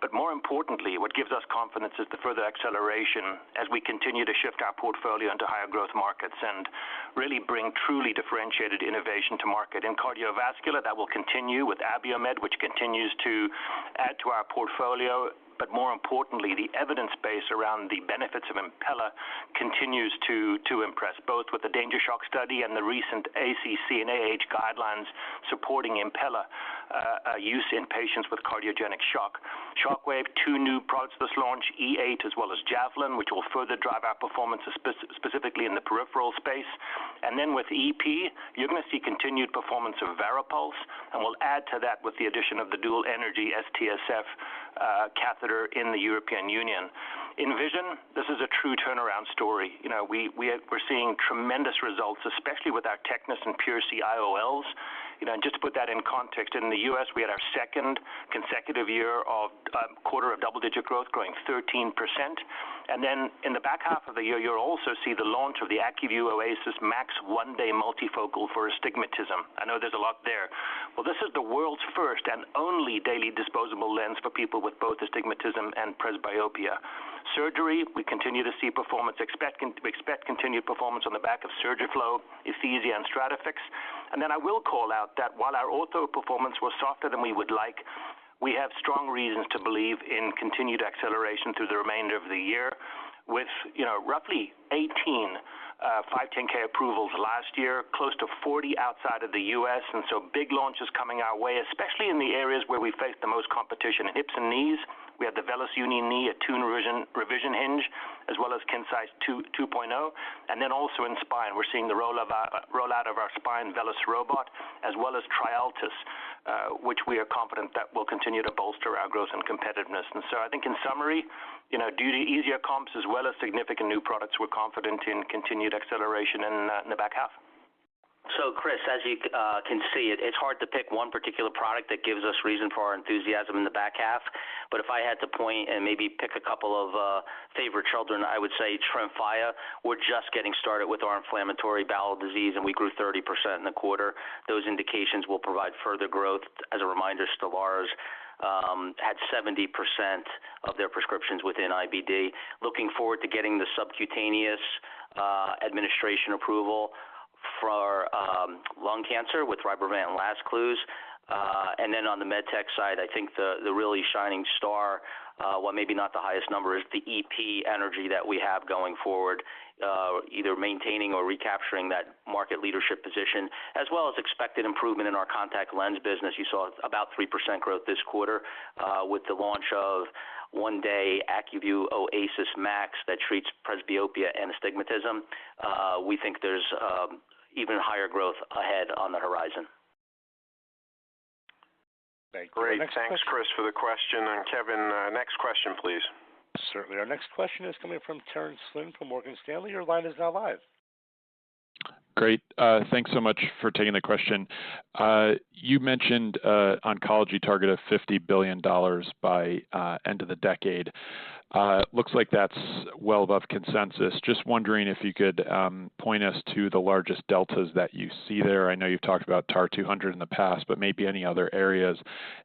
But more importantly, what gives us confidence is the further acceleration as we continue to shift our portfolio into higher growth markets and really bring truly differentiated innovation to market. In cardiovascular, that will continue with Abiomed, which continues to add to our portfolio. But more importantly, the evidence base around the benefits of Impella continues to impress, both with the Danger Shock study and the recent ACC and AH guidelines supporting Impella use in patients with cardiogenic shock. Shockwave, 2 new products this launch, E8 as well as Javelin, which will further drive our performance specifically in the peripheral space. And then with EP, you're going to see continued performance of Varipulse, and we'll add to that with the addition of the dual energy STSF catheter in the European Union. In vision, this is a true turnaround story. We're seeing tremendous results, especially with our Technis and PureC IOLs. And just to put that in context, in the U.S., we had our second consecutive quarter of double-digit growth, growing 13%. And then in the back half of the year, you'll also see the launch of the AccuView Oasis Max one-day multifocal for astigmatism. I know there's a lot there. Well, this is the world's first and only daily disposable lens for people with both astigmatism and presbyopia. Surgery, we continue to see performance. We expect continued performance on the back of Surgiflow, Ethesia, and Stratafix. And then I will call out that while our ortho performance was softer than we would like, we have strong reasons to believe in continued acceleration through the remainder of the year with, roughly 18 510K approvals last year, close to 40 outside of the U.S., and so big launches coming our way, especially in the areas where we face the most competition. In hips and knees, we have the Velus Uni Knee, a Tune revision hinge, as well as Kinsight 2.0, and then also in spine, we're seeing the rollout of our spine Velus robot, as well as Trialtis, which we are confident that will continue to bolster our growth and competitiveness. And so I think in summary, due to easier comps as well as significant new products, we're confident in continued acceleration in the back half. So, Chris, as you can see, it's hard to pick one particular product that gives us reason for our enthusiasm in the back half. But if I had to point and maybe pick a couple of favorite children, I would say Tremfya. We're just getting started with our inflammatory bowel disease, and we grew 30% in the quarter. Those indications will provide further growth. As a reminder, Stelara had 70% of their prescriptions within IBD. Looking forward to getting the subcutaneous administration approval for lung cancer with Rybrevant and Lazcluze. And then on the MedTech side, I think the really shining star, well, maybe not the highest number, is the EP energy that we have going forward, either maintaining or recapturing that market leadership position, as well as expected improvement in our contact lens business. You saw about 3% growth this quarter with the launch of one-day AccuView Oasis Max that treats presbyopia and astigmatism. We think there's even higher growth ahead on the horizon. Great. Thanks, Chris, for the question. And Kevin, next question, please. Certainly. Our next question is coming from Terence Flynn from Morgan Stanley. Your line is now live. Great. Thanks so much for taking the question. You mentioned oncology target of $50 billion by end of the decade. Looks like that's well above consensus. Just wondering if you could point us to the largest deltas that you see there. I know you've talked about TAR 200 in the past, but maybe any other areas.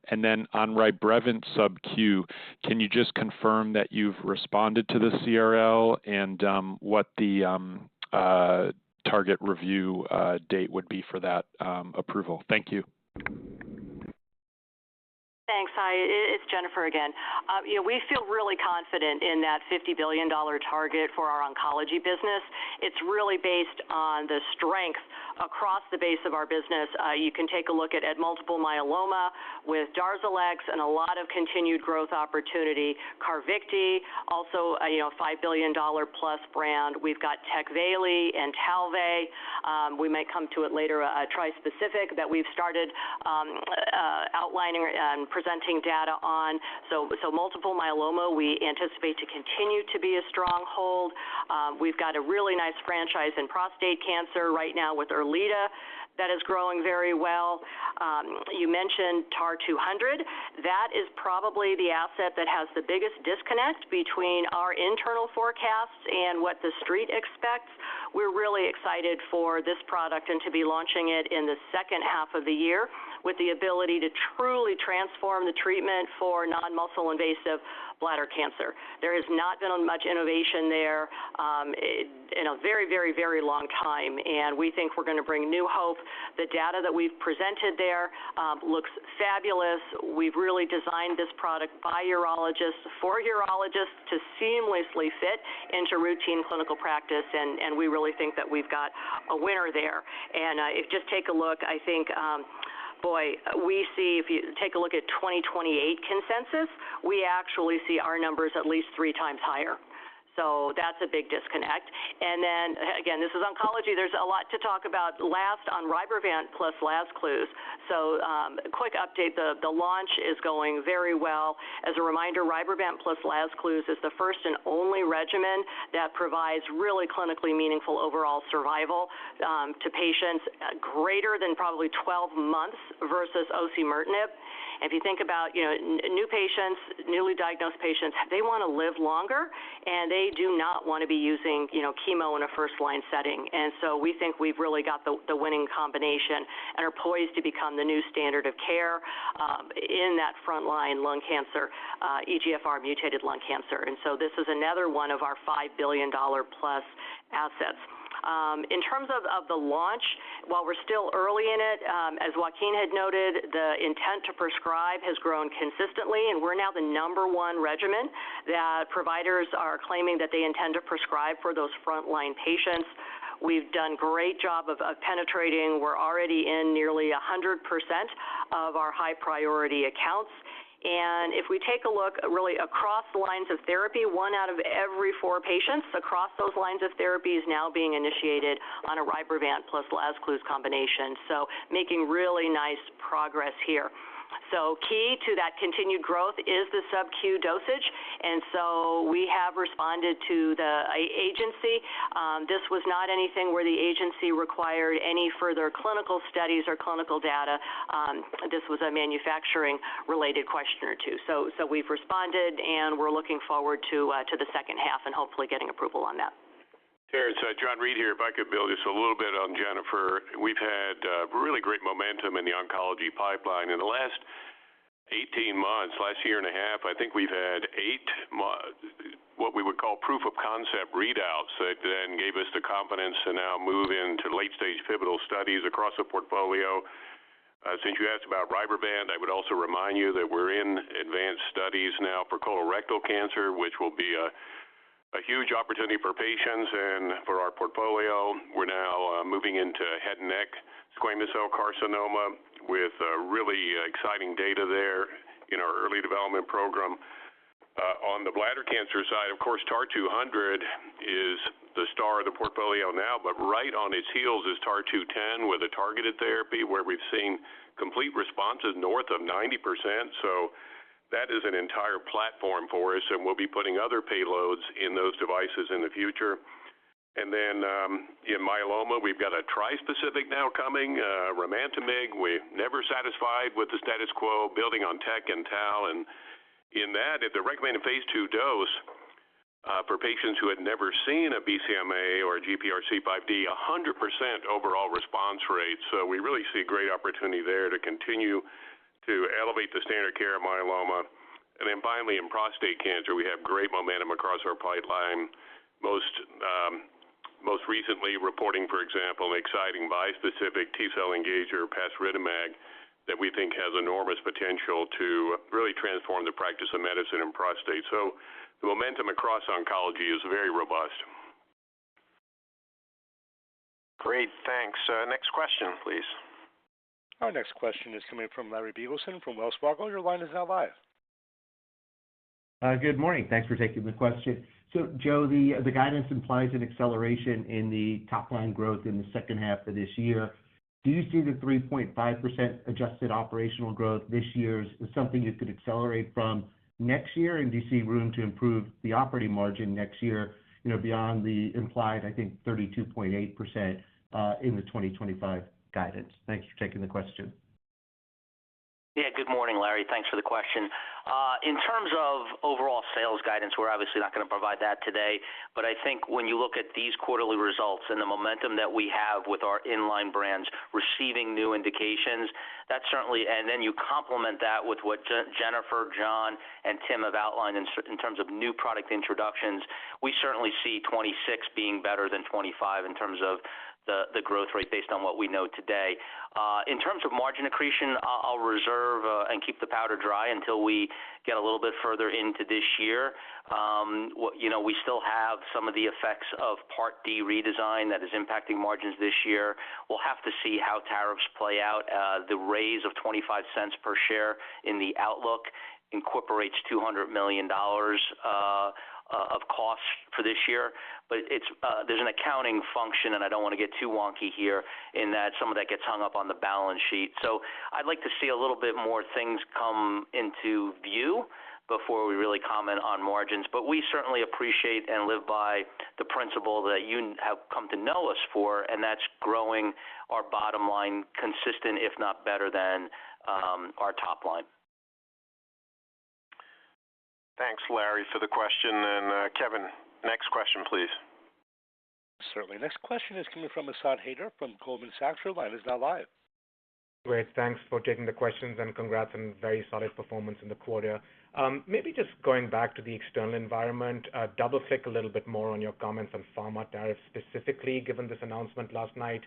And then on Rybrevant sub-Q, can you just confirm that you've responded to the CRL and what the target review date would be for that approval? Thank you. Thanks. Hi, it's Jennifer again. We feel really confident in that $50 billion target for our oncology business. It's really based on the strength across the base of our business. You can take a look at multiple myeloma with Darzalex and a lot of continued growth opportunity. Carvykti, also a $5 billion plus brand. We've got Tecvayli and Talvey. We might come to it later, a trispecific that we've started outlining and presenting data on. So multiple myeloma, we anticipate to continue to be a stronghold. We've got a really nice franchise in prostate cancer right now with Erleada that is growing very well. You mentioned TAR 200. That is probably the asset that has the biggest disconnect between our internal forecasts and what the street expects. We're really excited for this product and to be launching it in the second half of the year with the ability to truly transform the treatment for non-muscle invasive bladder cancer. There has not been much innovation there in a very, very, very long time, and we think we're going to bring new hope. The data that we've presented there looks fabulous. We've really designed this product by urologists for urologists to seamlessly fit into routine clinical practice, and we really think that we've got a winner there. And if just take a look, I think we see, if you take a look at 2028 consensus, we actually see our numbers at least 3 times higher. So that's a big disconnect. And then, again, this is oncology. There's a lot to talk about last on Rybrevant plus Lazcluze. So quick update, the launch is going very well. As a reminder, Rybrevant plus Lazcluze is the first and only regimen that provides really clinically meaningful overall survival to patients greater than probably 12 months versus osimertinib. If you think about, new patients, newly diagnosed patients, they want to live longer, and they do not want to be using, chemo in a first-line setting. And so we think we've really got the winning combination and are poised to become the new standard of care in that frontline lung cancer, EGFR mutated lung cancer. And so this is another one of our $5 billion plus assets. In terms of the launch, while we're still early in it, as Joaquin had noted, the intent to prescribe has grown consistently, and we're now the #1 regimen that providers are claiming that they intend to prescribe for those frontline patients. We've done a great job of penetrating. We're already in nearly 100% of our high priority accounts. And if we take a look really across the lines of therapy, 1 out of every 4 patients across those lines of therapy is now being initiated on a Rybrevant plus Lazcluze combination. So making really nice progress here. So key to that continued growth is the sub-Q dosage, and so we have responded to the agency. This was not anything where the agency required any further clinical studies or clinical data. This was a manufacturing-related question or two. So we've responded, and we're looking forward to the second half and hopefully getting approval on that. Terrence, John Reed here. If I could build just a little bit on Jennifer. We've had really great momentum in the oncology pipeline. In the last 18 months, last year and a half, I think we've had 8 what we would call proof of concept readouts that then gave us the confidence to now move into late-stage pivotal studies across the portfolio. Since you asked about Rybrevant, I would also remind you that we're in advanced studies now for colorectal cancer, which will be a huge opportunity for patients and for our portfolio. We're now moving into head and neck squamous cell carcinoma with really exciting data there in our early development program. On the bladder cancer side, of course, TAR-200 is the star of the portfolio now, but right on its heels is TAR-210 with a targeted therapy where we've seen complete responses north of 90%. So that is an entire platform for us, and we'll be putting other payloads in those devices in the future. And then in myeloma, we've got a tri-specific now coming, Romantomig. We're never satisfied with the status quo, building on tech and tau. And in that, at the recommended phase 2 dose for patients who had never seen a BCMA or a GPRC5D, 100% overall response rate. So we really see a great opportunity there to continue to elevate the standard of care of myeloma. And then finally, in prostate cancer, we have great momentum across our pipeline. Most recently reporting, for example, an exciting bispecific T-cell engager, pasritamig, that we think has enormous potential to really transform the practice of medicine in prostate. So the momentum across oncology is very robust. Great, thanks. Next question, please. Our next question is coming from Larry Biegelsen from Wells Fargo. Your line is now live. Good morning. Thanks for taking the question. So, Joe, the guidance implies an acceleration in the top-line growth in the second half of this year. Do you see the 3.5% adjusted operational growth this year as something you could accelerate from next year? And do you see room to improve the operating margin next year, beyond the implied, I think, 32.8% in the 2025 guidance? Thanks for taking the question. Yeah, good morning, Larry. Thanks for the question. In terms of overall sales guidance, we're obviously not going to provide that today, but I think when you look at these quarterly results and the momentum that we have with our inline brands receiving new indications, that certainly, and then you complement that with what Jennifer, John, and Tim have outlined in terms of new product introductions, we certainly see 26 being better than 25 in terms of the growth rate based on what we know today. In terms of margin accretion, I'll reserve and keep the powder dry until we get a little bit further into this year. We still have some of the effects of Part D redesign that is impacting margins this year. We'll have to see how tariffs play out. The raise of 25 cents per share in the outlook incorporates $200 million of costs for this year, but there's an accounting function, and I don't want to get too wonky here in that some of that gets hung up on the balance sheet. So I'd like to see a little bit more things come into view before we really comment on margins, but we certainly appreciate and live by the principle that you have come to know us for, and that's growing our bottom line consistent, if not better than our top line. Thanks, Larry, for the question. And Kevin, next question, please. Certainly. Next question is coming from Asad Haider from Goldman Sachs. Your line is now live. Great. Thanks for taking the questions, and congrats on very solid performance in the quarter. Maybe just going back to the external environment, double-click a little bit more on your comments on pharma tariffs specifically, given this announcement last night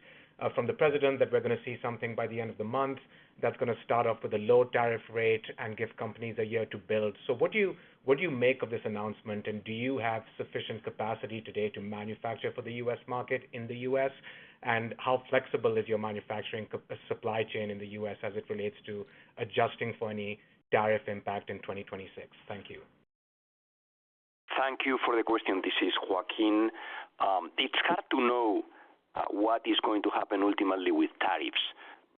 from the president that we're going to see something by the end of the month that's going to start off with a low tariff rate and give companies a year to build. So what do you make of this announcement, and do you have sufficient capacity today to manufacture for the U.S. market in the U.S.? And how flexible is your manufacturing supply chain in the U.S. as it relates to adjusting for any tariff impact in 2026? Thank you. Thank you for the question. This is Joaquin. It's hard to know what is going to happen ultimately with tariffs,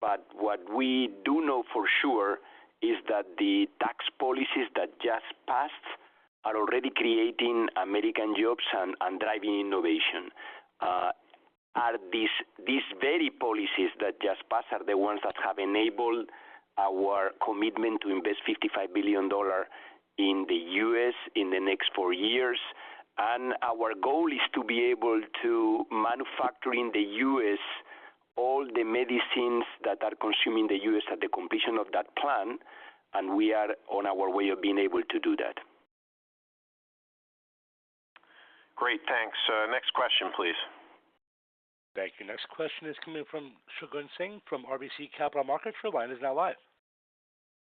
but what we do know for sure is that the tax policies that just passed are already creating American jobs and driving innovation. Are these very policies that just passed are the ones that have enabled our commitment to invest $55 billion in the U.S. in the next 4 years. And our goal is to be able to manufacture in the U.S. all the medicines that are consumed in the U.S. at the completion of that plan, and we are on our way of being able to do that. Great, thanks. Next question, please. Thank you. Next question is coming from Shagun Singh from RBC Capital Markets. Your line is now live.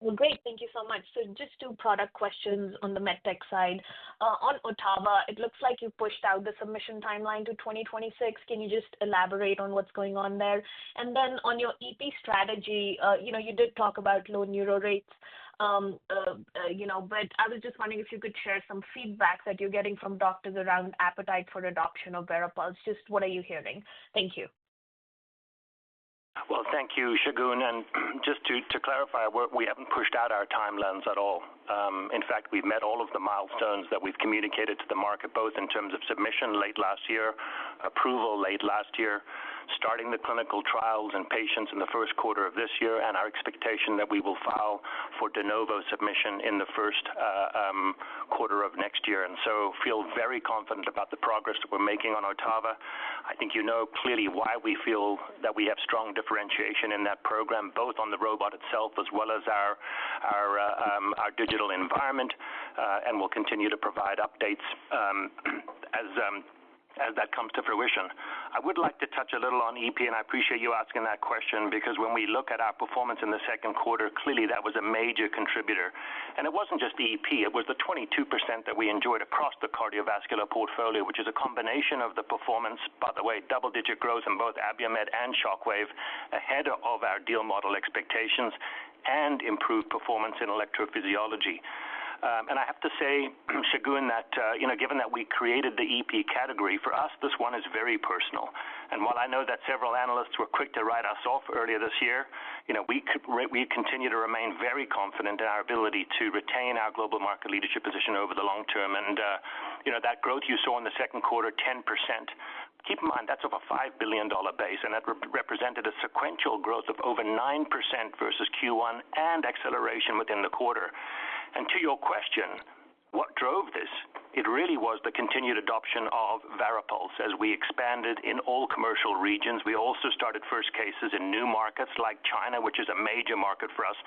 Well, great. Thank you so much. So just 2 product questions on the MedTech side. On Ottava, it looks like you pushed out the submission timeline to 2026. Can you just elaborate on what's going on there? And then on your EP strategy, you did talk about low neuro rates, but I was just wondering if you could share some feedback that you're getting from doctors around appetite for adoption of VARIPULSE. Just what are you hearing? Thank you. Well, thank you, Shagun. And just to clarify, we haven't pushed out our timelines at all. In fact, we've met all of the milestones that we've communicated to the market, both in terms of submission late last year, approval late last year, starting the clinical trials in patients in the first quarter of this year, and our expectation that we will file for de novo submission in the first quarter of next year. And so feel very confident about the progress that we're making on Ottava. I think you know clearly why we feel that we have strong differentiation in that program, both on the robot itself as well as our digital environment, and we'll continue to provide updates as that comes to fruition. I would like to touch a little on EP, and I appreciate you asking that question, because when we look at our performance in the second quarter, clearly that was a major contributor. And it wasn't just the EP, it was the 22% that we enjoyed across the cardiovascular portfolio, which is a combination of the performance, by the way, double-digit growth in both Abiomed and Shockwave, ahead of our deal model expectations, and improved performance in electrophysiology. And I have to say, Shagun, that given that we created the EP category, for us this one is very personal. And while I know that several analysts were quick to write us off earlier this year, we continue to remain very confident in our ability to retain our global market leadership position over the long term. And that growth you saw in the second quarter, 10%. Keep in mind, that's of a $5 billion base, and that represented a sequential growth of over 9% versus Q1 and acceleration within the quarter. And to your question, what drove this? It really was the continued adoption of VARIPULSE as we expanded in all commercial regions. We also started first cases in new markets like China, which is a major market for us,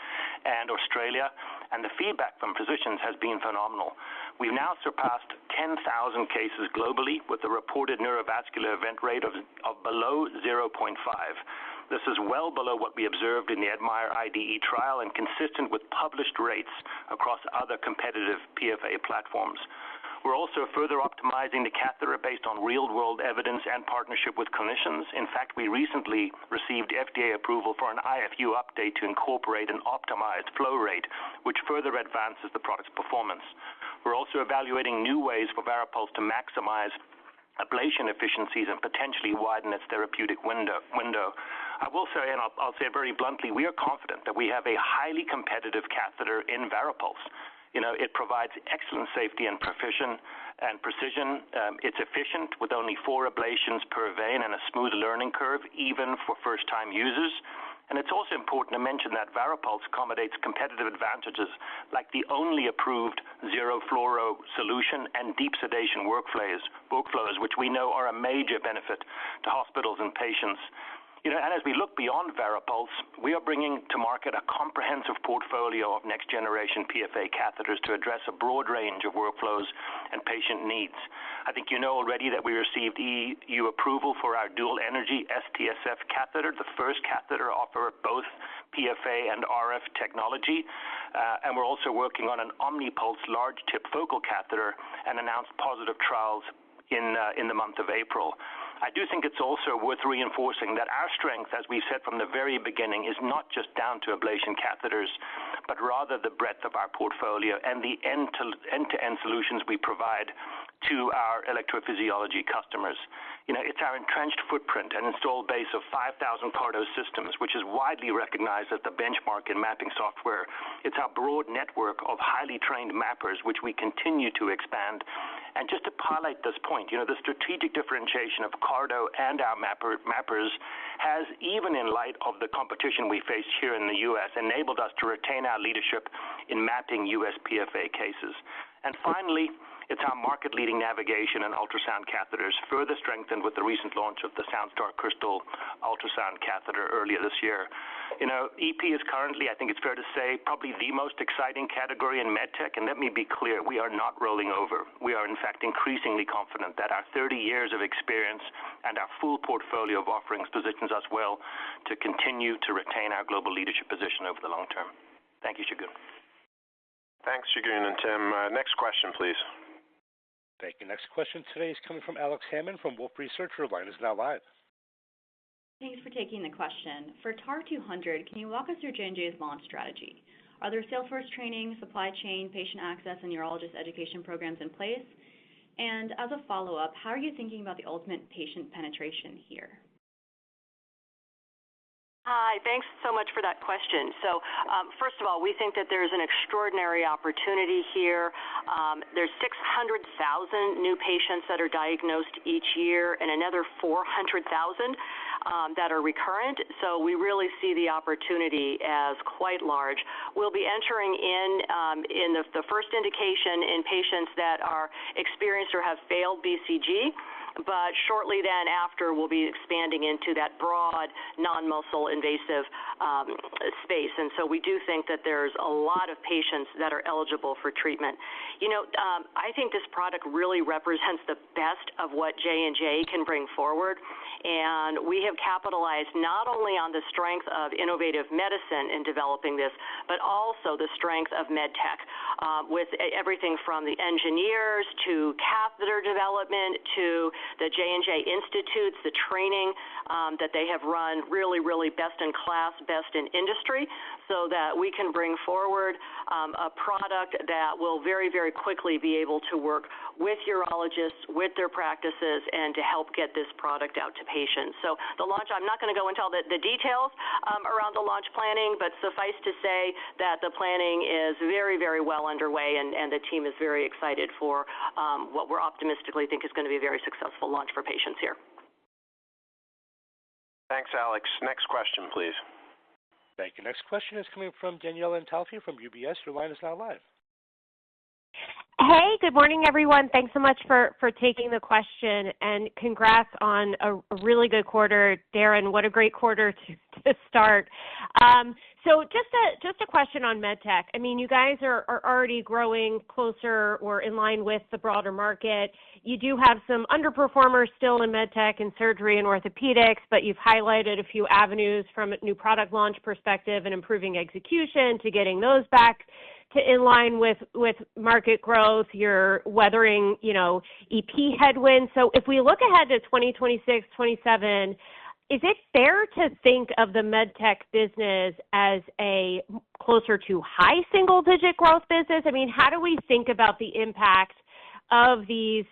and Australia, and the feedback from physicians has been phenomenal. We've now surpassed 10,000 cases globally with a reported neurovascular event rate of below 0.5. This is well below what we observed in the Admire IDE trial and consistent with published rates across other competitive PFA platforms. We're also further optimizing the catheter based on real-world evidence and partnership with clinicians. In fact, we recently received FDA approval for an IFU update to incorporate an optimized flow rate, which further advances the product's performance. We're also evaluating new ways for VARIPULSE to maximize ablation efficiencies and potentially widen its therapeutic window. I will say, and I'll say it very bluntly, we are confident that we have a highly competitive catheter in VARIPULSE. It provides excellent safety and precision. It's efficient with only 4 ablations per vein and a smooth learning curve, even for first-time users. And it's also important to mention that VARIPULSE accommodates competitive advantages like the only approved zero fluoro solution and deep sedation workflows, which we know are a major benefit to hospitals and patients. And as we look beyond VARIPULSE, we are bringing to market a comprehensive portfolio of next-generation PFA catheters to address a broad range of workflows and patient needs. I think you know already that we received EU approval for our dual-energy STSF catheter, the first catheter to offer both PFA and RF technology. And we're also working on an OmniPulse large-tip focal catheter and announced positive trials in the month of April. I do think it's also worth reinforcing that our strength, as we've said from the very beginning, is not just down to ablation catheters, but rather the breadth of our portfolio and the end-to-end solutions we provide to our electrophysiology customers. It's our entrenched footprint and installed base of 5,000 CARDO systems, which is widely recognized as the benchmark in mapping software. It's our broad network of highly trained mappers, which we continue to expand. And just to highlight this point, the strategic differentiation of CARDO and our mappers has, even in light of the competition we faced here in the U.S., enabled us to retain our leadership in mapping U.S. PFA cases. And finally, it's our market-leading navigation and ultrasound catheters, further strengthened with the recent launch of the SoundStar Crystal ultrasound catheter earlier this year. EP is currently, I think it's fair to say, probably the most exciting category in MedTech, and let me be clear, we are not rolling over. We are, in fact, increasingly confident that our 30 years of experience and our full portfolio of offerings positions us well to continue to retain our global leadership position over the long term. Thank you, Shagun. Thanks, Shagun and Tim. Next question, please. Thank you. Next question today is coming from Alex Hammond from Wolfe Research. Your line is now live. Thanks for taking the question. For TAR 200, can you walk us through J&J's launch strategy? Are there salesforce training, supply chain, patient access, and urologist education programs in place? And as a follow-up, how are you thinking about the ultimate patient penetration here? Hi, thanks so much for that question. So first of all, we think that there's an extraordinary opportunity here. There's 600,000 new patients that are diagnosed each year and another 400,000 that are recurrent. So we really see the opportunity as quite large. We'll be entering in the first indication in patients that are experienced or have failed BCG. But shortly then after, we'll be expanding into that broad, non-muscle invasive space. And so we do think that there's a lot of patients that are eligible for treatment. I think this product really represents the best of what J&J can bring forward. And we have capitalized not only on the strength of innovative medicine in developing this, but also the strength of MedTech, with everything from the engineers to catheter development to the J&J institutes, the training that they have run, really, really best in class, best in industry, so that we can bring forward a product that will very, very quickly be able to work with urologists, with their practices, and to help get this product out to patients. So the launch, I'm not going to go into all the details around the launch planning, but suffice to say that the planning is very, very well underway, and the team is very excited for what we're optimistically think is going to be a very successful launch for patients here. Thanks, Alex. Next question, please. Thank you. Next question is coming from Danielle Antalffy from UBS. Your line is now live. Hey, good morning, everyone. Thanks so much for taking the question, and congrats on a really good quarter. Darren, what a great quarter to start. So just a question on MedTech. I mean, you guys are already growing closer or in line with the broader market. You do have some underperformers still in MedTech and surgery and orthopedics, but you've highlighted a few avenues from a new product launch perspective and improving execution to getting those back to in line with market growth. You're weathering, EP headwinds. So if we look ahead to 2026, 27, is it fair to think of the MedTech business as a closer to high single-digit growth business? I mean, how do we think about the impact of these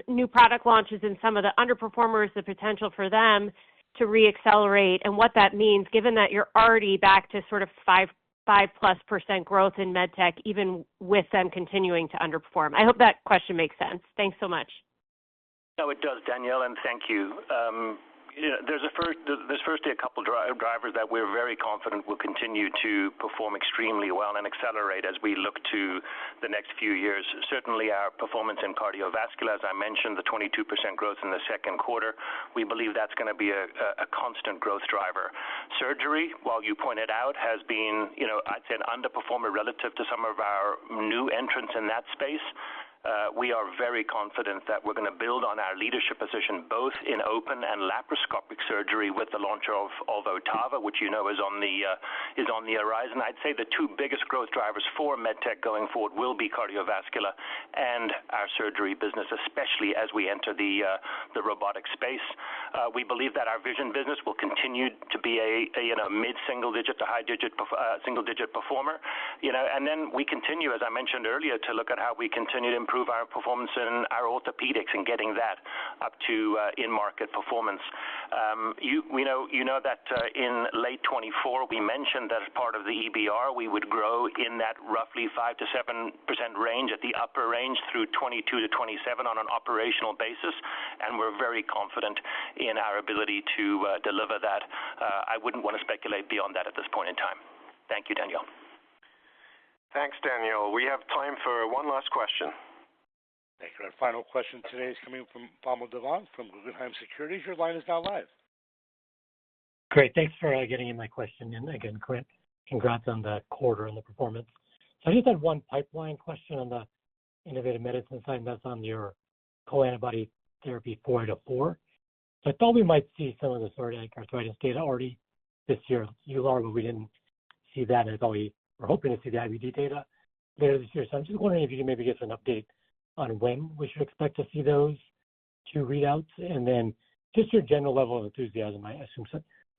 new product launches and some of the underperformers, the potential for them to reaccelerate, and what that means, given that you're already back to sort of 5+% growth in MedTech, even with them continuing to underperform? I hope that question makes sense. Thanks so much. No, it does, Danielle, and thank you. There's firstly a couple drivers that we're very confident will continue to perform extremely well and accelerate as we look to the next few years. Certainly our performance in cardiovascular, as I mentioned, the 22% growth in the second quarter, we believe that's going to be a constant growth driver. Surgery, while you pointed out, has been, I'd say an underperformer relative to some of our new entrants in that space. We are very confident that we're going to build on our leadership position both in open and laparoscopic surgery with the launch of Ottava, which is on the horizon. I'd say the two biggest growth drivers for MedTech going forward will be cardiovascular and our surgery business, especially as we enter the robotic space. We believe that our vision business will continue to be a mid-single-digit to high-digit single-digit performer. And then we continue, as I mentioned earlier, to look at how we continue to improve improve our performance in our orthopedics and getting that up to in-market performance. You know that in late 24 we mentioned that as part of the EBR we would grow in that roughly 5 to 7% range at the upper range through 22 to 27 on an operational basis, and we're very confident in our ability to deliver that. I wouldn't want to speculate beyond that at this point in time. Thank you, Danielle. Thanks, Danielle. We have time for one last question. Thank you. Our final question today is coming from Vamil Divan from Guggenheim Securities. Your line is now live. Great. Thanks for getting in my question. And again, congrats on the quarter and the performance. So I just had one pipeline question on the innovative medicine side, and that's on your co-antibody therapy 4804. So I thought we might see some of the psoriatic arthritis data already this year, EULAR, but we didn't see that. And I thought we were hoping to see the IBD data later this year. So I'm just wondering if you can maybe give us an update on when we should expect to see those two readouts, and then just your general level of enthusiasm. I assume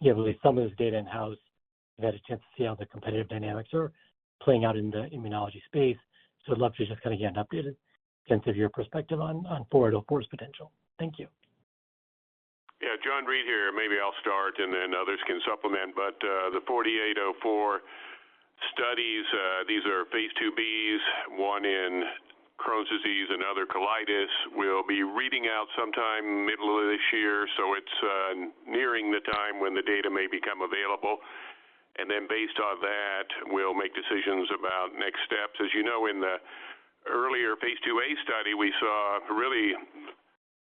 you have at least some of this data in-house. You've had a chance to see how the competitive dynamics are playing out in the immunology space. So I'd love to just kind of get an updated sense of your perspective on 4804's potential. Thank you. Yeah, John Reed here. Maybe I'll start and then others can supplement. But the 4804 studies, these are phase 2Bs, one in Crohn's disease and other colitis, will be reading out sometime middle of this year. So it's nearing the time when the data may become available. And then based on that, we'll make decisions about next steps. As you know, in the earlier phase 2A study, we saw really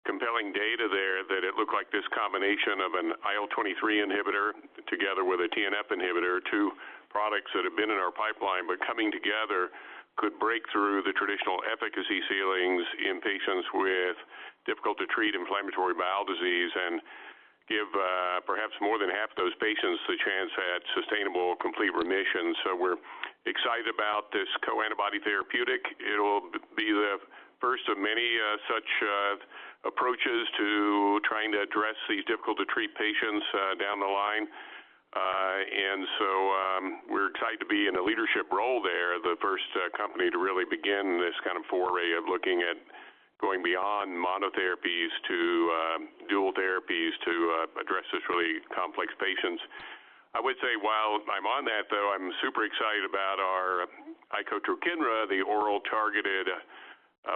compelling data there that it looked like this combination of an IL-23 inhibitor together with a TNF inhibitor, two products that have been in our pipeline, but coming together could break through the traditional efficacy ceilings in patients with difficult to treat inflammatory bowel disease and give perhaps more than half those patients the chance at sustainable complete remission. So we're excited about this co-antibody therapeutic. It'll be the first of many such approaches to trying to address these difficult to treat patients down the line. And so we're excited to be in a leadership role there, the first company to really begin this kind of foray of looking at going beyond monotherapies to dual therapies to address this really complex patients. I would say while I'm on that, though, I'm super excited about our icotrokinra, the oral targeted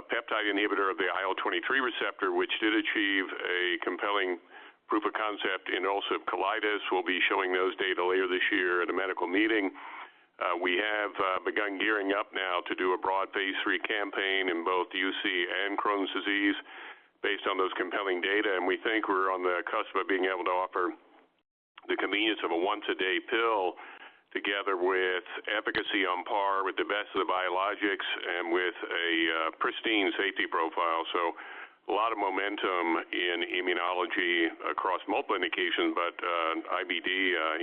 peptide inhibitor of the IL-23 receptor, which did achieve a compelling proof of concept in ulcerative colitis. We'll be showing those data later this year at a medical meeting. We have begun gearing up now to do a broad phase 3 campaign in both UC and Crohn's disease based on those compelling data, and we think we're on the cusp of being able to offer the convenience of a once-a-day pill together with efficacy on par with the best of the biologics and with a pristine safety profile. So a lot of momentum in immunology across multiple indications, but IBD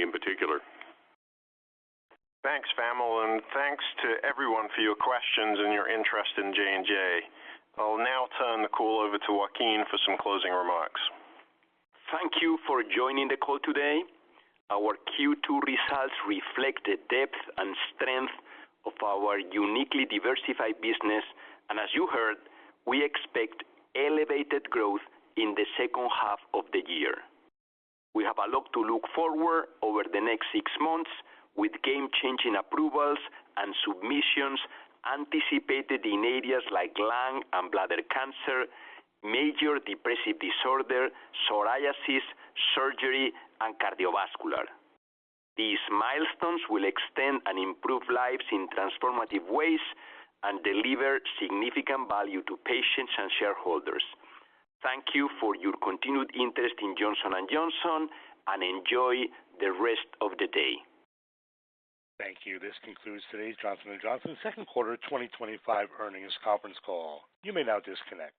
in particular. Thanks, Vamil, and thanks to everyone for your questions and your interest in J&J. I'll now turn the call over to Joaquin for some closing remarks. Thank you for joining the call today. Our Q2 results reflect the depth and strength of our uniquely diversified business, and as you heard, we expect elevated growth in the second half of the year. We have a lot to look forward over the next 6 months, with game-changing approvals and submissions anticipated in areas like lung and bladder cancer, major depressive disorder, psoriasis, surgery, and cardiovascular. These milestones will extend and improve lives in transformative ways and deliver significant value to patients and shareholders. Thank you for your continued interest in Johnson & Johnson, and enjoy the rest of the day. Thank you. This concludes today's Johnson & Johnson second quarter 2025 earnings conference call. You may now disconnect.